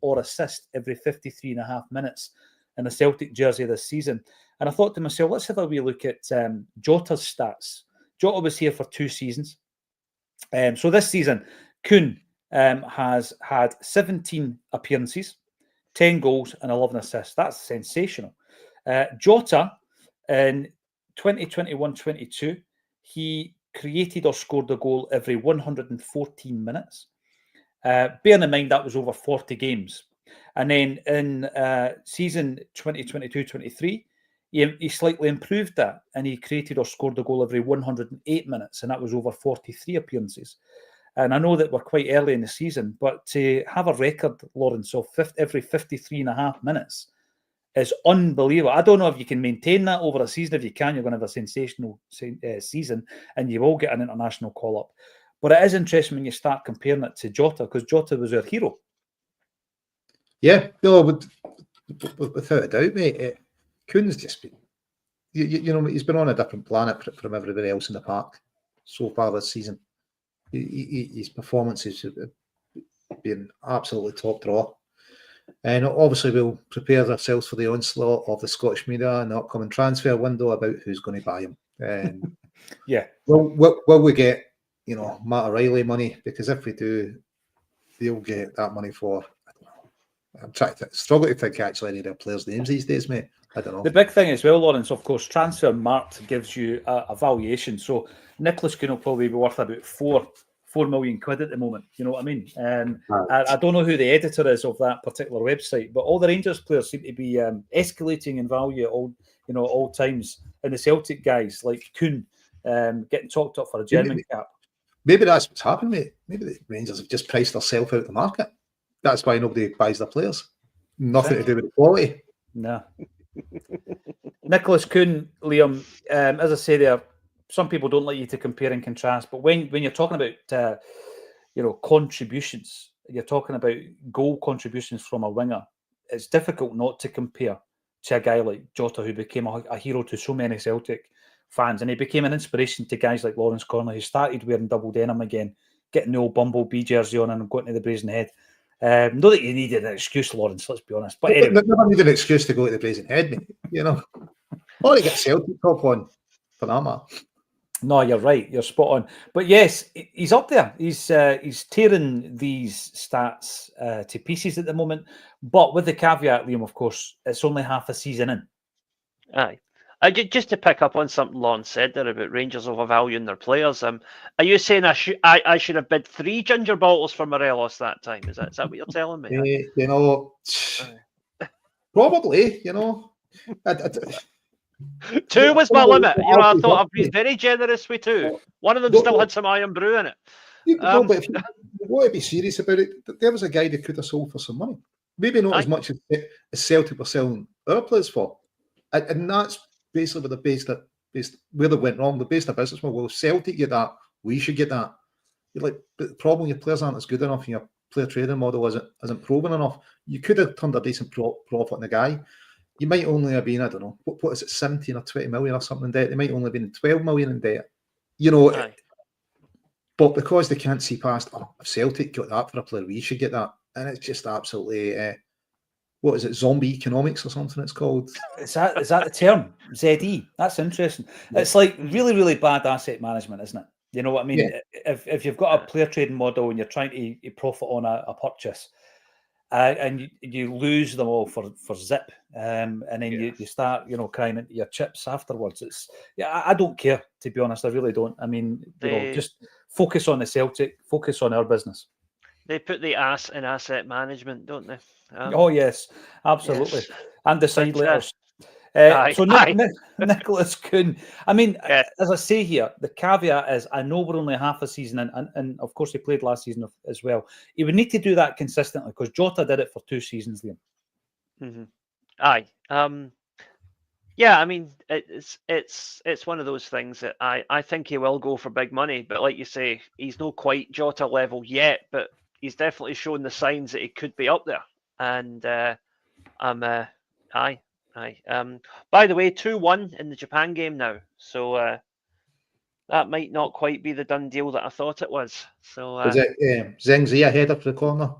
or assist every 53 and a half minutes in a Celtic jersey this season. And I thought to myself, let's have a wee look at Jota's stats. Jota was here for 2 seasons. So this season, Kuhn has had 17 appearances, 10 goals and 11 assists. That's sensational. Jota, in 2021-22, he created or scored a goal every 114 minutes. Bearing in mind that was over 40 games. And then in season 2022-23, he slightly improved that, and he created or scored a goal every 108 minutes, and that was over 43 appearances. And I know that we're quite early in the season, but to have a record, Lawrence, of every 53 and a half minutes is unbelievable. I don't know if you can maintain that over a season. If you can, you're going to have a sensational season, and you will get an international call-up. But it is interesting when you start comparing it to Jota, because Jota was our hero. Yeah, no, without a doubt, mate. Kuhn's just been, you know, he's been on a different planet from everybody else in the park so far this season. His performances have been absolutely top draw. And obviously we'll prepare ourselves for the onslaught of the Scottish media and the upcoming transfer window about who's going to buy him. Yeah. Will we get, you know, Matt O'Reilly money? Because if we do, they'll get that money for, I don't know. I'm trying to struggle to think actually any of their players' names these days, mate. I don't know. The big thing as well, Lawrence, of course, transfer marked gives you a valuation. So Nicholas Kuhn will probably be worth about 4 million quid at the moment. You know what I mean? I don't know who the editor is of that particular website, but all the Rangers players seem to be escalating in value at all times. And the Celtic guys like Kuhn getting talked up for a German cap. Maybe that's what's happened, mate. Maybe the Rangers have just priced themselves out of the market. That's why nobody buys their players. Nothing to do with the quality. No. Nicholas Kuhn, Liam, as I say there, some people don't like you to compare and contrast, but when you're talking about contributions, you're talking about goal contributions from a winger, it's difficult not to compare to a guy like Jota, who became a hero to so many Celtic fans, and he became an inspiration to guys like Lawrence Connolly, who started wearing double denim again, getting the old Bumblebee jersey on and going to the Brazen Head. Not that you needed an excuse, Lawrence, let's be honest. But anyway. Never need an excuse to go to the Brazen Head, mate. You know. Or to get Celtic top on for that matter. No, you're right. You're spot on. But yes, he's up there. He's tearing these stats to pieces at the moment. But with the caveat, Liam, of course, it's only half a season in. Aye. Just to pick up on something Lon said there about Rangers overvaluing their players, are you saying I should have bid 3 ginger bottles for Morelos that time? Is that what you're telling me? You know, probably. You know, 2 was my limit. You know, I thought I've been very generous with 2. One of them still had some iron brew in it. But if you want to be serious about it, there was a guy that could have sold for some money. Maybe not as much as Celtic were selling our players for. And that's basically where they went wrong. They based their business model. Well, if Celtic get that, we should get that. You're like, but the problem, your players aren't as good enough and your player trading model isn't proven enough. You could have turned a decent profit on the guy. You might only have been, I don't know, what is it, 17 or 20 million or something in debt. They might only have been 12 million in debt. You know, but because they can't see past, if Celtic got that for a player, we should get that. And it's just absolutely, what is it, zombie economics or something it's called? Is that the term? ZE? That's interesting. Yeah. It's like really, really bad asset management, isn't it? You know what I mean? Yeah. If you've got a player trading model and you're trying to profit on a purchase, and you lose them all for zip, and then you start, crying into your chips afterwards. I don't care, to be honest. I really don't. I mean, just focus on the Celtic, focus on our business. They put the ass in asset management, don't they? Oh yes, absolutely. Yes. And the side letters. Nicholas Kuhn. I mean, as I say here, the caveat is I know we're only half a season in, and of course he played last season as well. He would need to do that consistently because Jota did it for 2 seasons, Liam. Mm-hmm. Aye. Yeah, I mean, it's one of those things that I think he will go for big money, but like you say, he's not quite Jota level yet, but he's definitely shown the signs that he could be up there. And Aye. By the way, 2-1 in the Japan game now. So that might not quite be the done deal that I thought it was. So Was it Zheng Zi ahead of the corner?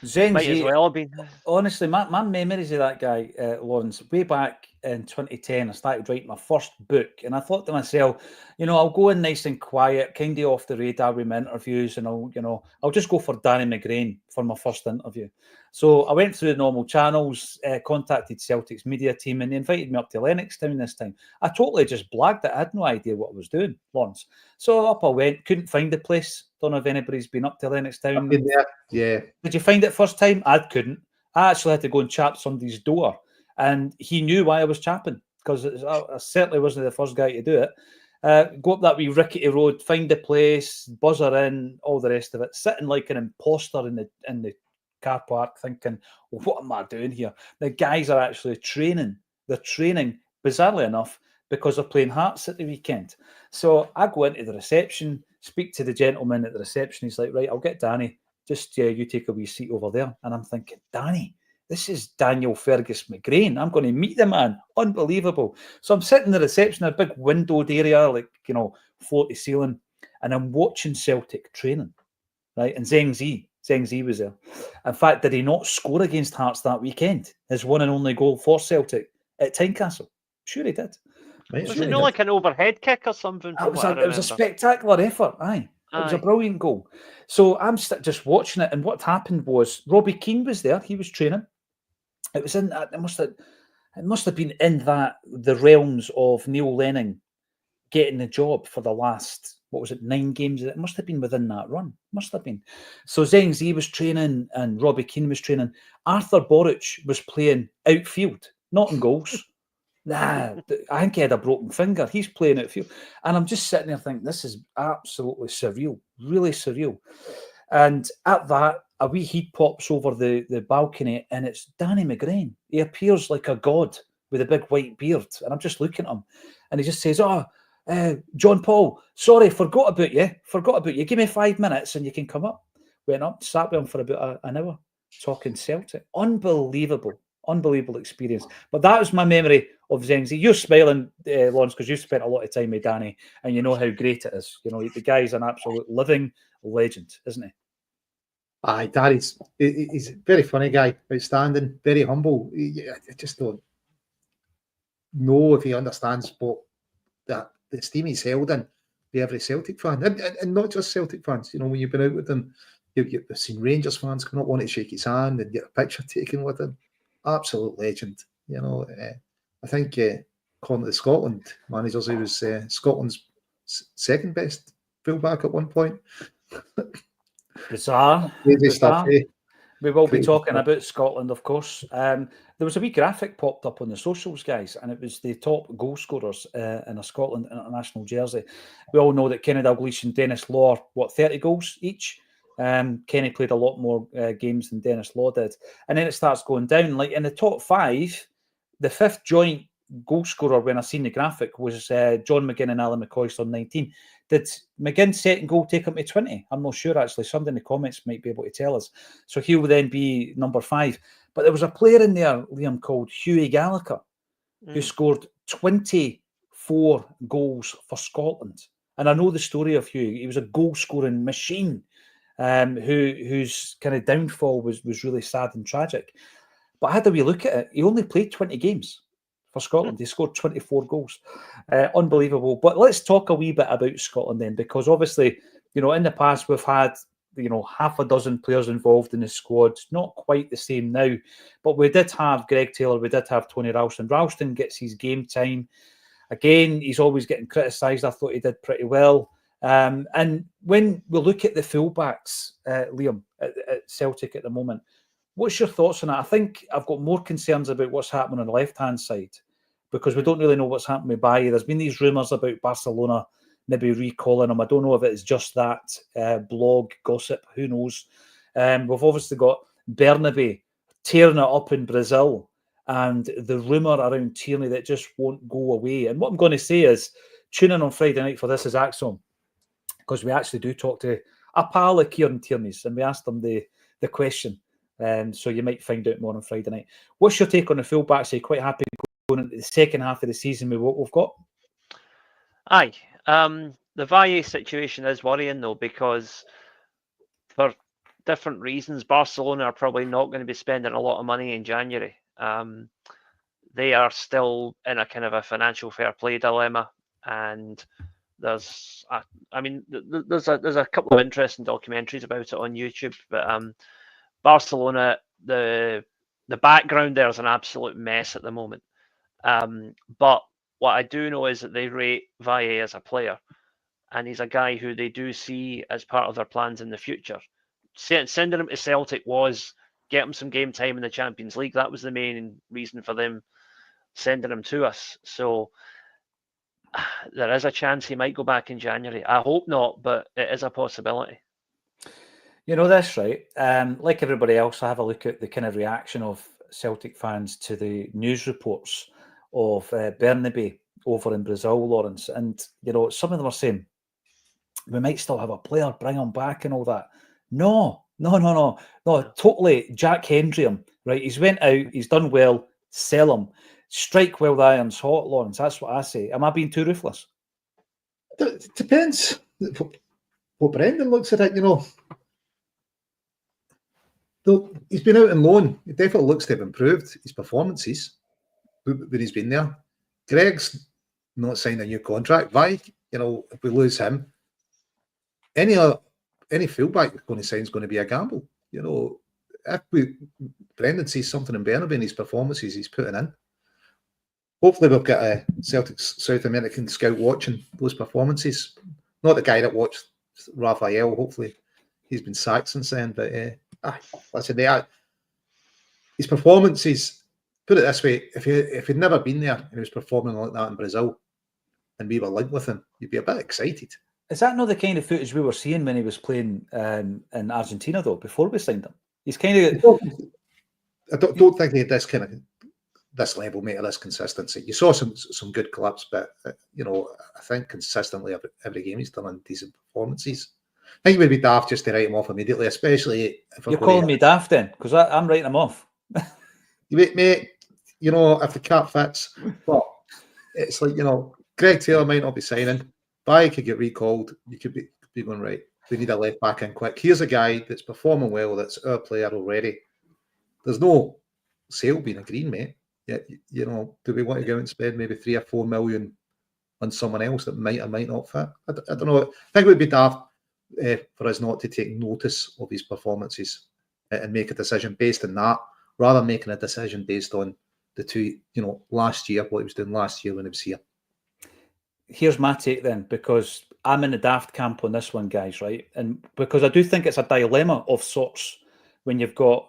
Zheng might as Zi, well have been. honestly, my memories of that guy, Lawrence, way back in 2010, I started writing my first book, and I thought to myself, I'll go in nice and quiet, kind of off the radar with my interviews, and I'll just go for Danny McGrain for my first interview. So I went through the normal channels, contacted Celtic's media team, and they invited me up to Lennoxtown this time. I totally just blagged it. I had no idea what I was doing, Lawrence. So up I went, couldn't find the place. Don't know if anybody's been up to Lennoxtown. I've been there. Yeah. Did you find it first time? I couldn't. I actually had to go and chap somebody's door, and he knew why I was chapping, because I certainly wasn't the first guy to do it. Go up that wee rickety road, find the place, buzzer in, all the rest of it, sitting like an imposter in the car park, thinking, well, what am I doing here? The guys are actually training. They're training, bizarrely enough, because they're playing Hearts at the weekend. So I go into the reception, speak to the gentleman at the reception. He's like, right, I'll get Danny. Just you take a wee seat over there. And I'm thinking, Danny, this is Daniel Fergus McGrain. I'm going to meet the man. Unbelievable. So I'm sitting in the reception, a big windowed area, like, floor to ceiling, and I'm watching Celtic training, right? And Zheng Zi was there. In fact, did he not score against Hearts that weekend? His one and only goal for Celtic at Tynecastle. Sure he did. Right, Was it not like an overhead kick or something? It was a spectacular effort, aye. It was a brilliant goal. So I'm just watching it, and what happened was Robbie Keane was there. He was training. It was in that. It must have been in the realms of Neil Lennon getting the job for the last 9 games. It must have been within that run. Must have been. So Zheng Zi was training, and Robbie Keane was training. Arthur Boric was playing outfield, not in goals. Nah, I think he had a broken finger. He's playing outfield. And I'm just sitting there thinking, this is absolutely surreal, really surreal. And at that, a wee heat pops over the balcony, and it's Danny McGrain. He appears like a god with a big white beard. And I'm just looking at him. And he just says, John Paul, sorry, forgot about you. Give me 5 minutes and you can come up. Went up, sat with him for about an hour, talking Celtic. Unbelievable experience. But that was my memory of Zheng Zi. You're smiling, Lawrence, because you've spent a lot of time with Danny, and you know how great it is. The guy's an absolute living legend, isn't he? Aye, Danny's he's a very funny guy, outstanding, very humble. I just don't know if he understands what the esteem he's held in by every Celtic fan, and not just Celtic fans. When you've been out with them, you've seen Rangers fans come up, want to shake his hand and get a picture taken with him. Absolute legend. I think according to the Scotland managers, he was Scotland's second best fullback at one point. Bizarre. Stuff, eh? We will be talking about Scotland, of course. There was a wee graphic popped up on the socials, guys, and it was the top goal scorers in a Scotland international jersey. We all know that Kenny Dalglish and Dennis Law are, 30 goals each? Kenny played a lot more games than Dennis Law did. And then it starts going down. Like in the top 5, the 5th joint goal scorer, when I seen the graphic, was John McGinn and Alan McCoist on 19. Did McGinn's second goal take him to 20? I'm not sure, actually. Somebody in the comments might be able to tell us. So he'll then be number 5. But there was a player in there, Liam, called Hughie Gallagher, who scored 24 goals for Scotland. And I know the story of Hughie. He was a goal-scoring machine. Whose kind of downfall was really sad and tragic. But I had a wee look at it. He only played 20 games for Scotland. He scored 24 goals. Unbelievable. But let's talk a wee bit about Scotland then, because obviously, in the past we've had, half a dozen players involved in the squad. Not quite the same now, but we did have Greg Taylor, we did have Tony Ralston. Ralston gets his game time. Again, he's always getting criticised. I thought he did pretty well. And when we look at the fullbacks, Liam, at Celtic at the moment, what's your thoughts on that? I think I've got more concerns about what's happening on the left-hand side, because we don't really know what's happening with Bailly. There's been these rumours about Barcelona maybe recalling him. I don't know if it's just that blog gossip. Who knows? We've obviously got Bernabe tearing it up in Brazil, and the rumour around Tierney that just won't go away. And what I'm going to say is, tune in on Friday night for This Is Acsom, because we actually do talk to a pal of Kieran Tierney's, and we asked him the question, So you might find out more on Friday night. What's your take on the fullbacks? Are you quite happy going into the second half of the season with what we've got? Aye. The Valle situation is worrying though, because for different reasons, Barcelona are probably not going to be spending a lot of money in January. They are still in a kind of a financial fair play dilemma, and there's a couple of interesting documentaries about it on YouTube. But Barcelona, the background there is an absolute mess at the moment. But what I do know is that they rate Valle as a player, and he's a guy who they do see as part of their plans in the future. Sending him to Celtic was get him some game time in the Champions League. That was the main reason for them sending him to us. So there is a chance he might go back in January. I hope not, but it is a possibility. You know this, right? Like everybody else, I have a look at the kind of reaction of Celtic fans to the news reports of Bernabé over in Brazil, Lawrence. And, you know, some of them are saying, we might still have a player, bring him back and all that. No, totally Jack Hendry him, right? He's went out, he's done well, sell him. Strike while the iron's hot, Lawrence. That's what I say. Am I being too ruthless? It depends what Brendan looks at it, you know. Though he's been out on loan, he definitely looks to have improved his performances when he's been there. Greg's not signed a new contract. Why? You know, if we lose him, any fullback we're going to sign is going to be a gamble. You know, if Brendan sees something in Bernabé in his performances he's putting in, hopefully we've got a Celtic South American scout watching those performances. Not the guy that watched Raphael. Hopefully he's been sacked since then. But listen, his performances. Put it this way: if he'd never been there and he was performing like that in Brazil, and we were linked with him, you'd be a bit excited. Is that not the kind of footage we were seeing when he was playing in Argentina, though, before we signed him? He's kind of... I don't think he had this kind of this level, mate, of this consistency. You saw some good clips, but you know, I think consistently every game he's done decent performances. I think it would be daft just to write him off immediately, especially if you're calling me daft then, because I'm writing him off. Mate, you know, if the cap fits, but it's like, you know, Greg Taylor might not be signing. Baye could get recalled. You could be going, right, we need a left back in quick. Here's a guy that's performing well, that's our player already. There's no sale being agreed, mate. Yeah, you know, do we want to go out and spend maybe 3 or 4 million on someone else that might or might not fit? I don't know. I think it would be daft for us not to take notice of his performances and make a decision based on that, rather than making a decision based on the two, you know, last year, what he was doing last year when he was here. Here's my take then, because I'm in the daft camp on this one, guys, right? And because I do think it's a dilemma of sorts when you've got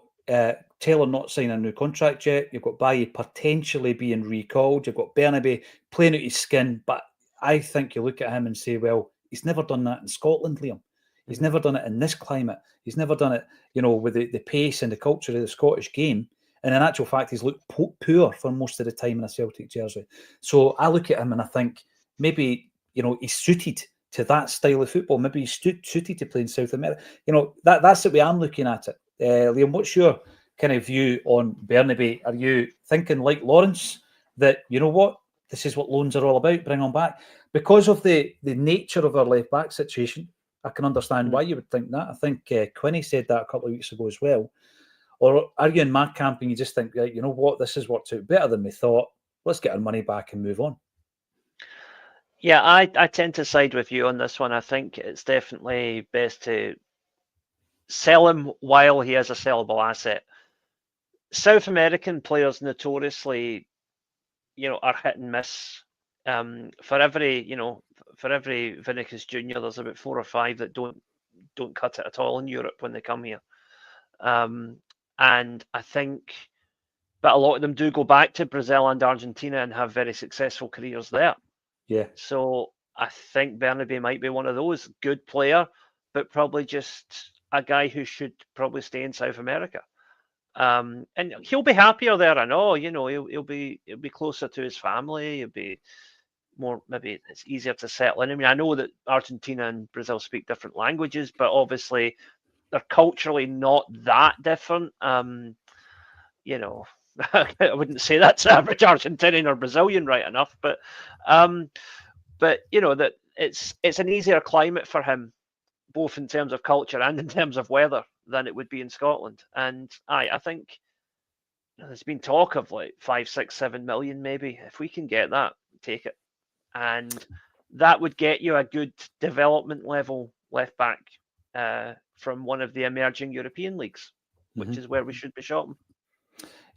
Taylor not signing a new contract yet, you've got Baye potentially being recalled, you've got Bernabé playing out his skin, but I think you look at him and say, well, he's never done that in Scotland, Liam. He's never done it in this climate. He's never done it, you know, with the pace and the culture of the Scottish game. And in actual fact, he's looked poor for most of the time in a Celtic jersey. So I look at him and I think maybe, you know, he's suited to that style of football. Maybe he's suited to play in South America. You know, that's the way I'm looking at it. Liam, what's your kind of view on Bernabé? Are you thinking like Lawrence that, you know what, this is what loans are all about, bring on back? Because of the nature of our left-back situation, I can understand why you would think that. I think Quinny said that a couple of weeks ago as well. Or are you in my camp and you just think, you know what, this has worked out better than we thought, let's get our money back and move on? Yeah, I tend to side with you on this one. I think it's definitely best to sell him while he is a sellable asset. South American players notoriously, you know, are hit and miss. For every Vinicius Junior, there's about 4 or 5 that don't cut it at all in Europe when they come here. And I think, but a lot of them do go back to Brazil and Argentina and have very successful careers there. Yeah. So I think Bernabé might be one of those. Good player, but probably just a guy who should probably stay in South America. And he'll be happier there. I know, you know, he'll be closer to his family. He'll be more, maybe it's easier to settle in. I mean, I know that Argentina and Brazil speak different languages, but obviously they're culturally not that different. You know, I wouldn't say that's average Argentinian or Brazilian, right enough, but you know that it's an easier climate for him, both in terms of culture and in terms of weather, than it would be in Scotland. And I think there's been talk of like 5, 6, 7 million maybe. If we can get that, take it. And that would get you a good development level left back from one of the emerging European leagues, which is where we should be shopping.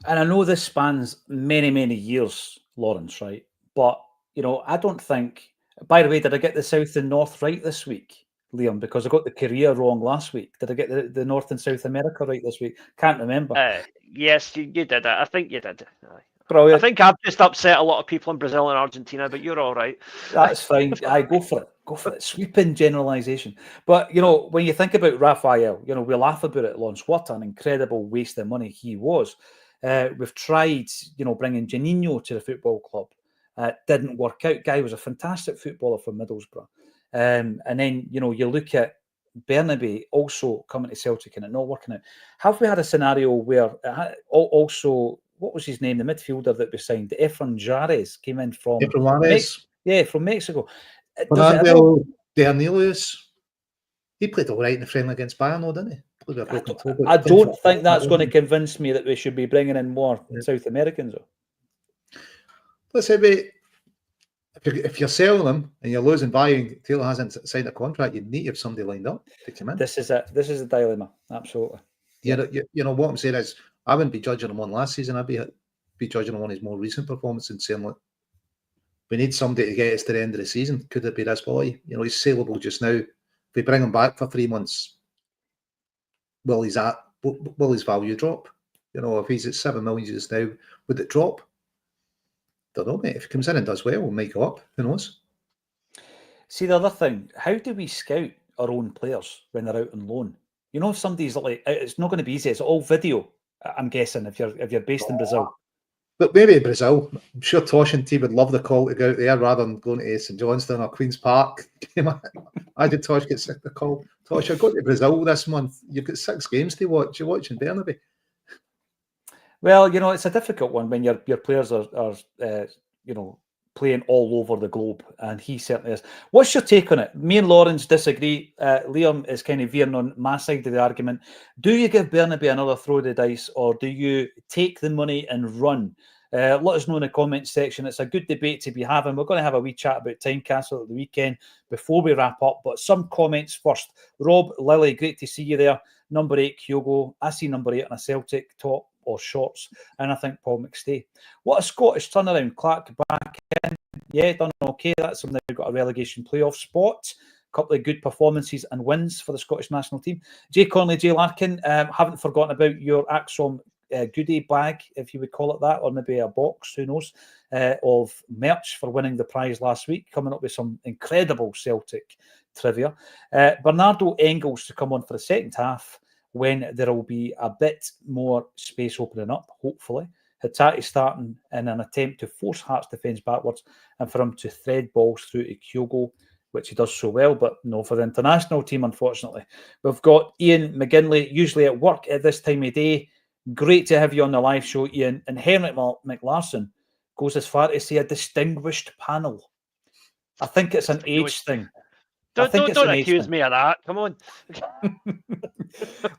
And I know this spans many, many years, Lawrence, right? But, you know, I don't think, by the way, did I get the South and North right this week, Liam? Because I got the Korea wrong last week. Did I get the North and South America right this week? Can't remember. Yes, you did it. I think you did. Brilliant. I think I've just upset a lot of people in Brazil and Argentina, but you're all right. That's fine. I go for it. Go for it. Sweeping generalisation. But, you know, when you think about Raphael, you know, we laugh about it, Lawrence. What an incredible waste of money he was. We've tried, you know, bringing Janino to the football club. Didn't work out. Guy was a fantastic footballer for Middlesbrough. And then, you know, you look at Bernabe also coming to Celtic and it not working out. Have we had a scenario where also, what was his name? The midfielder that we signed, Efrain Jares, came in from from Mexico. Bernardo Engels, he played all right in the friendly against Bayern, though, didn't he? I don't think that's going to convince me that we should be bringing in more South Americans. Though. Let's say, mate, if you're selling them and you're losing value, Taylor hasn't signed a contract, you need to have somebody lined up to come in. This is a dilemma, absolutely. You know what I'm saying is, I wouldn't be judging him on last season. I'd be judging him on his more recent performance and saying, look, we need somebody to get us to the end of the season. Could it be this boy? You know, he's saleable just now. If we bring him back for 3 months, will his value drop? You know, if he's at 7 million just now, would it drop? Don't know, mate. If he comes in and does well, we'll make it up. Who knows? See, the other thing, how do we scout our own players when they're out on loan? You know, if somebody's like, it's not going to be easy. It's all video, I'm guessing, if you're based in Brazil. But maybe Brazil. I'm sure Tosh and T would love the call to go out there rather than going to St Johnstone or Queen's Park. I did Tosh get sick of the call. Tosh, you're going to Brazil this month. You've got 6 games to watch. You're watching Bernabe. Well, you know, it's a difficult one when your players are you know, playing all over the globe, and he certainly is. What's your take on it? Me and Lawrence disagree. Liam is kind of veering on my side of the argument. Do you give Bernabe another throw of the dice, or do you take the money and run? Let us know in the comments section. It's a good debate to be having. We're going to have a wee chat about Tynecastle at the weekend before we wrap up, but some comments first. Rob, Lily, great to see you there. Number 8, Kyogo. I see number 8 on a Celtic top or shorts, and I think Paul McStay. What a Scottish turnaround. Clark back in. Yeah, done okay. That's something they've got a relegation playoff spot. A couple of good performances and wins for the Scottish national team. Jay Conley, Jay Larkin, haven't forgotten about your Acsom goodie bag, if you would call it that, or maybe a box, who knows, of merch for winning the prize last week, coming up with some incredible Celtic trivia. Bernardo Engels to come on for the second half, when there will be a bit more space opening up, hopefully. Hatate starting in an attempt to force Hearts' defence backwards and for him to thread balls through to Kyogo, which he does so well, but no for the international team, unfortunately. We've got Ian McGinley, usually at work at this time of day. Great to have you on the live show, Ian. And Henrik McLarson goes as far to say a distinguished panel. I think it's an age thing. Don't accuse me of that. Come on.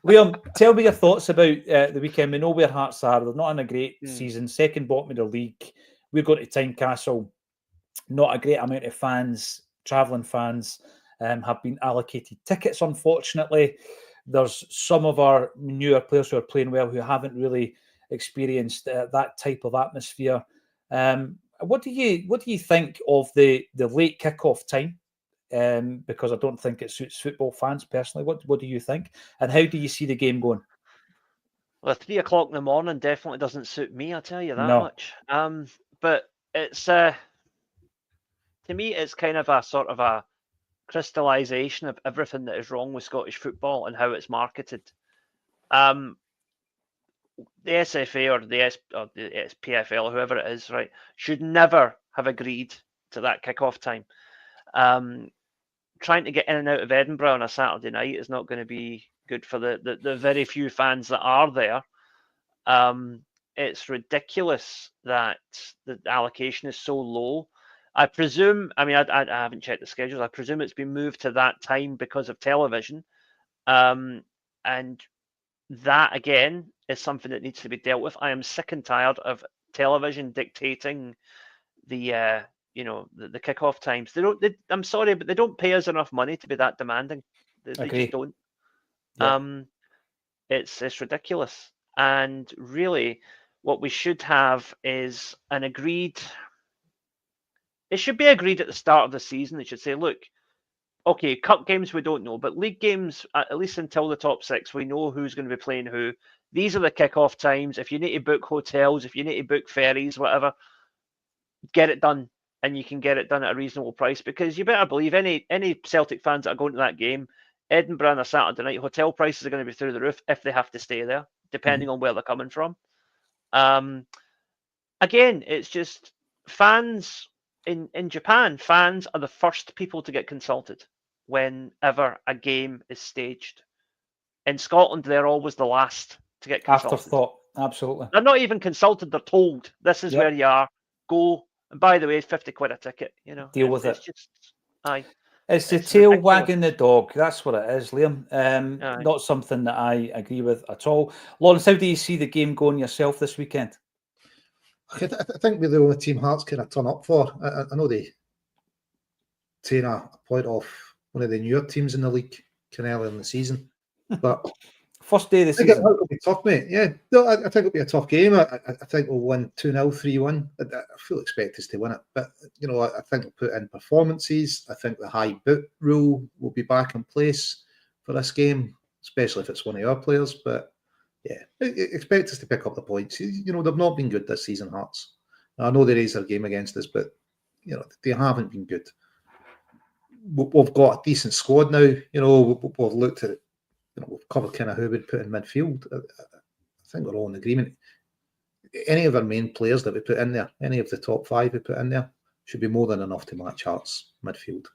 Liam, tell me your thoughts about the weekend. We know where Hearts are. They're not in a great season. Second bottom of the league. We're going to Tynecastle. Not a great amount of fans, travelling fans, have been allocated tickets, unfortunately. There's some of our newer players who are playing well who haven't really experienced that type of atmosphere. What do you think of the late kickoff time? Because I don't think it suits football fans personally. What do you think? And how do you see the game going? Well, 3 o'clock in the morning definitely doesn't suit me, I'll tell you that much. But it's to me, it's kind of a sort of a crystallization of everything that is wrong with Scottish football and how it's marketed. The SFA or the SPFL, whoever it is, right, should never have agreed to that kickoff time. Trying to get in and out of Edinburgh on a Saturday night is not going to be good for the very few fans that are there. It's ridiculous that the allocation is so low. I presume, I mean, I haven't checked the schedules. I presume it's been moved to that time because of television. And that, again, is something that needs to be dealt with. I am sick and tired of television dictating the kickoff times. I'm sorry, but they don't pay us enough money to be that demanding. They just don't. Yep. It's ridiculous. And really, what we should have is an agreed. It should be agreed at the start of the season. They should say, look, okay, cup games we don't know, but league games, at least until the top 6, we know who's going to be playing who. These are the kickoff times. If you need to book hotels, if you need to book ferries, whatever, get it done, and you can get it done at a reasonable price, because you better believe any Celtic fans that are going to that game, Edinburgh on a Saturday night, hotel prices are going to be through the roof if they have to stay there, depending on where they're coming from. Again, it's just fans in Japan, fans are the first people to get consulted whenever a game is staged. In Scotland, they're always the last to get consulted. Afterthought, absolutely. They're not even consulted, they're told, this is where you are, go. And by the way, 50 quid a ticket, Deal with it. Just, aye. It's the tail wagging the dog. That's what it is, Liam. Not something that I agree with at all. Lawrence, how do you see the game going yourself this weekend? I think we're the only team Hearts kind of turn up for. I know they taking a point off one of the newer teams in the league kind of early in the season, but first day of the season. It'll be tough, mate. Yeah, no, I think it'll be a tough game. I think we'll win 2-0, 3-1. I fully expect us to win it, but I think we'll put in performances. I think the high boot rule will be back in place for this game, especially if it's one of our players. But yeah, expect us to pick up the points. They've not been good this season, Hearts. I know they raised their game against us, but they haven't been good. We've got a decent squad now. We've looked at it. We've covered kind of who we'd put in midfield. I think we're all in agreement. Any of our main players that we put in there, any of the top 5 we put in there, should be more than enough to match Hearts midfield.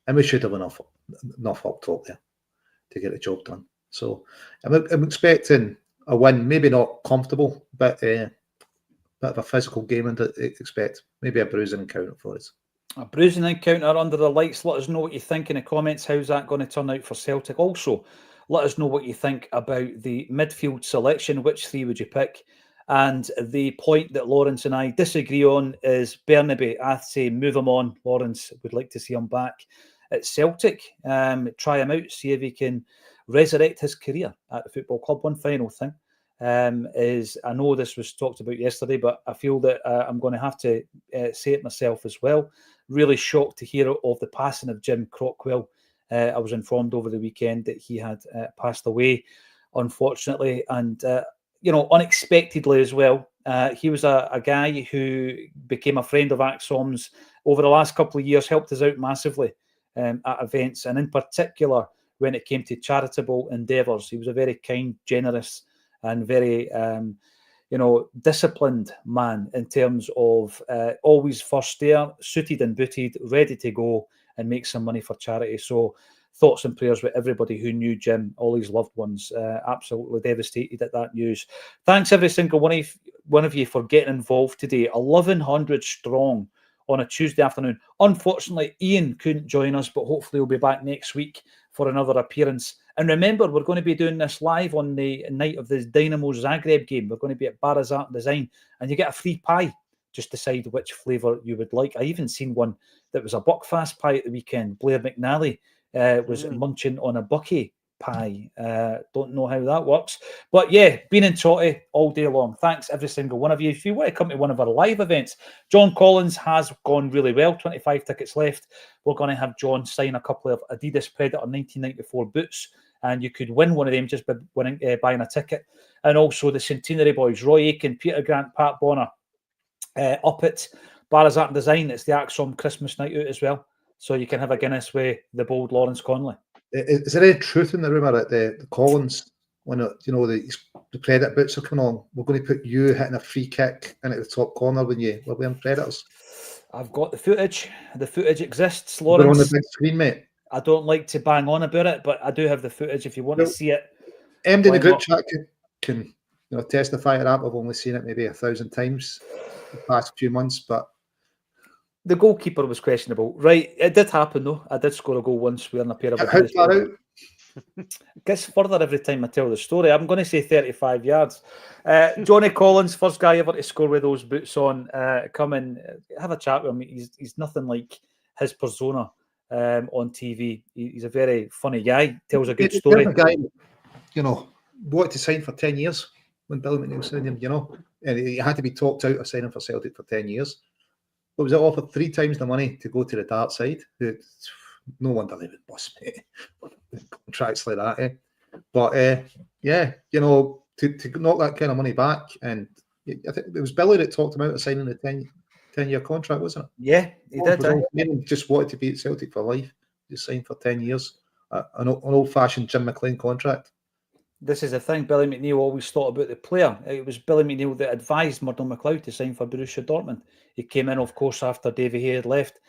And we should have enough up top there to get the job done. So I'm expecting a win, maybe not comfortable, but a bit of a physical game, and expect maybe a bruising encounter for us. A bruising encounter under the lights. Let us know what you think in the comments. How's that going to turn out for Celtic? Also, let us know what you think about the midfield selection. Which 3 would you pick? And the point that Lawrence and I disagree on is Bernabe. I say move him on. Lawrence would like to see him back at Celtic. Try him out, see if he can resurrect his career at the football club. One final thing is, I know this was talked about yesterday, but I feel that I'm going to have to say it myself as well. Really shocked to hear of the passing of Jim Crockwell. I was informed over the weekend that he had passed away, unfortunately, and unexpectedly as well. He was a guy who became a friend of Acsom's over the last couple of years, helped us out massively at events, and in particular when it came to charitable endeavours. He was a very kind, generous, and very disciplined man in terms of always first there, suited and booted, ready to go and make some money for charity. So thoughts and prayers with everybody who knew Jim, all his loved ones. Absolutely devastated at that news. Thanks every single one of you for getting involved today. 1,100 strong on a Tuesday afternoon. Unfortunately, Ian couldn't join us, but hopefully he'll be back next week for another appearance. And remember, we're going to be doing this live on the night of the Dynamo Zagreb game. We're going to be at Barazat Design, and you get a free pie. Just decide which flavour you would like. I even seen one that was a Buckfast pie at the weekend. Blair McNally was munching on a Bucky pie. Don't know how that works. But yeah, been in Trotty all day long. Thanks every single one of you. If you want to come to one of our live events, John Collins has gone really well. 25 tickets left. We're going to have John sign a couple of Adidas Predator 1994 boots, and you could win one of them just by buying a ticket. And also the Centenary Boys, Roy Aiken, Peter Grant, Pat Bonner, up at Barazat Design. It's the Acsom Christmas night out as well. So you can have a Guinness with the bold Lawrence Conley. Is there any truth in the rumour that the Collins, when the Predator boots are coming on, we're going to put you hitting a free kick into the top corner when you were wearing Predators? I've got the footage. The footage exists, Lawrence. We're on the big screen, mate. I don't like to bang on about it, but I do have the footage. If you want to see it, MD in the Why group not? chat can testify to that. I've only seen it maybe 1,000 times the past few months, but The goalkeeper was questionable. Right, it did happen though. I did score a goal once wearing a pair of how Adidas. far out? Gets further every time I tell the story. I'm going to say 35 yards. Johnny Collins, first guy ever to score with those boots on. Come and have a chat with him. He's nothing like his persona on TV. He's a very funny guy. Tells a good story. There's a guy, wanted to sign for 10 years when Billy McNeil signed him, and he had to be talked out of signing for Celtic for 10 years. But was it offered 3 times the money to go to the dark side? No wonder they would bust me. Contracts like that, But yeah, to knock that kind of money back, and I think it was Billy that talked him out of signing a 10-year contract, wasn't it? Yeah, he did. Maybe just wanted to be at Celtic for life. Just signed for 10 years. An old-fashioned Jim McLean contract. This is the thing. Billy McNeil always thought about the player. It was Billy McNeil that advised Murdo McLeod to sign for Borussia Dortmund. He came in, of course, after Davy Hay had left,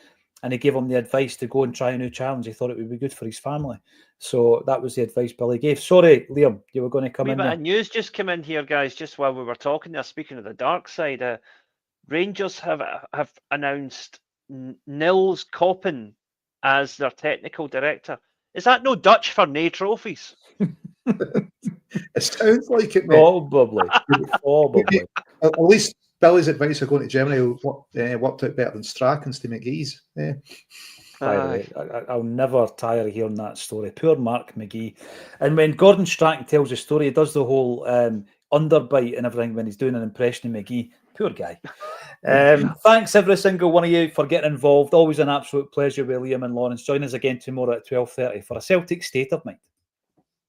and he gave him the advice to go and try a new challenge. He thought it would be good for his family. So that was the advice Billy gave. Sorry, Liam, you were going to come in there. News just came in here, guys, just while we were talking there, speaking of the dark side. Rangers have announced Nils Koppen as their technical director. Is that no Dutch for nae trophies? It sounds like it, mate. Probably. At least Billy's advice of going to Germany worked out better than Strachan's to McGee's. Yeah. By the way, I'll never tire of hearing that story. Poor Mark McGee. And when Gordon Strachan tells the story, he does the whole underbite and everything when he's doing an impression of McGee. Poor guy. Thanks every single one of you for getting involved. Always an absolute pleasure with Liam and Lawrence. Join us again tomorrow at 12:30 for a Celtic State of Mind.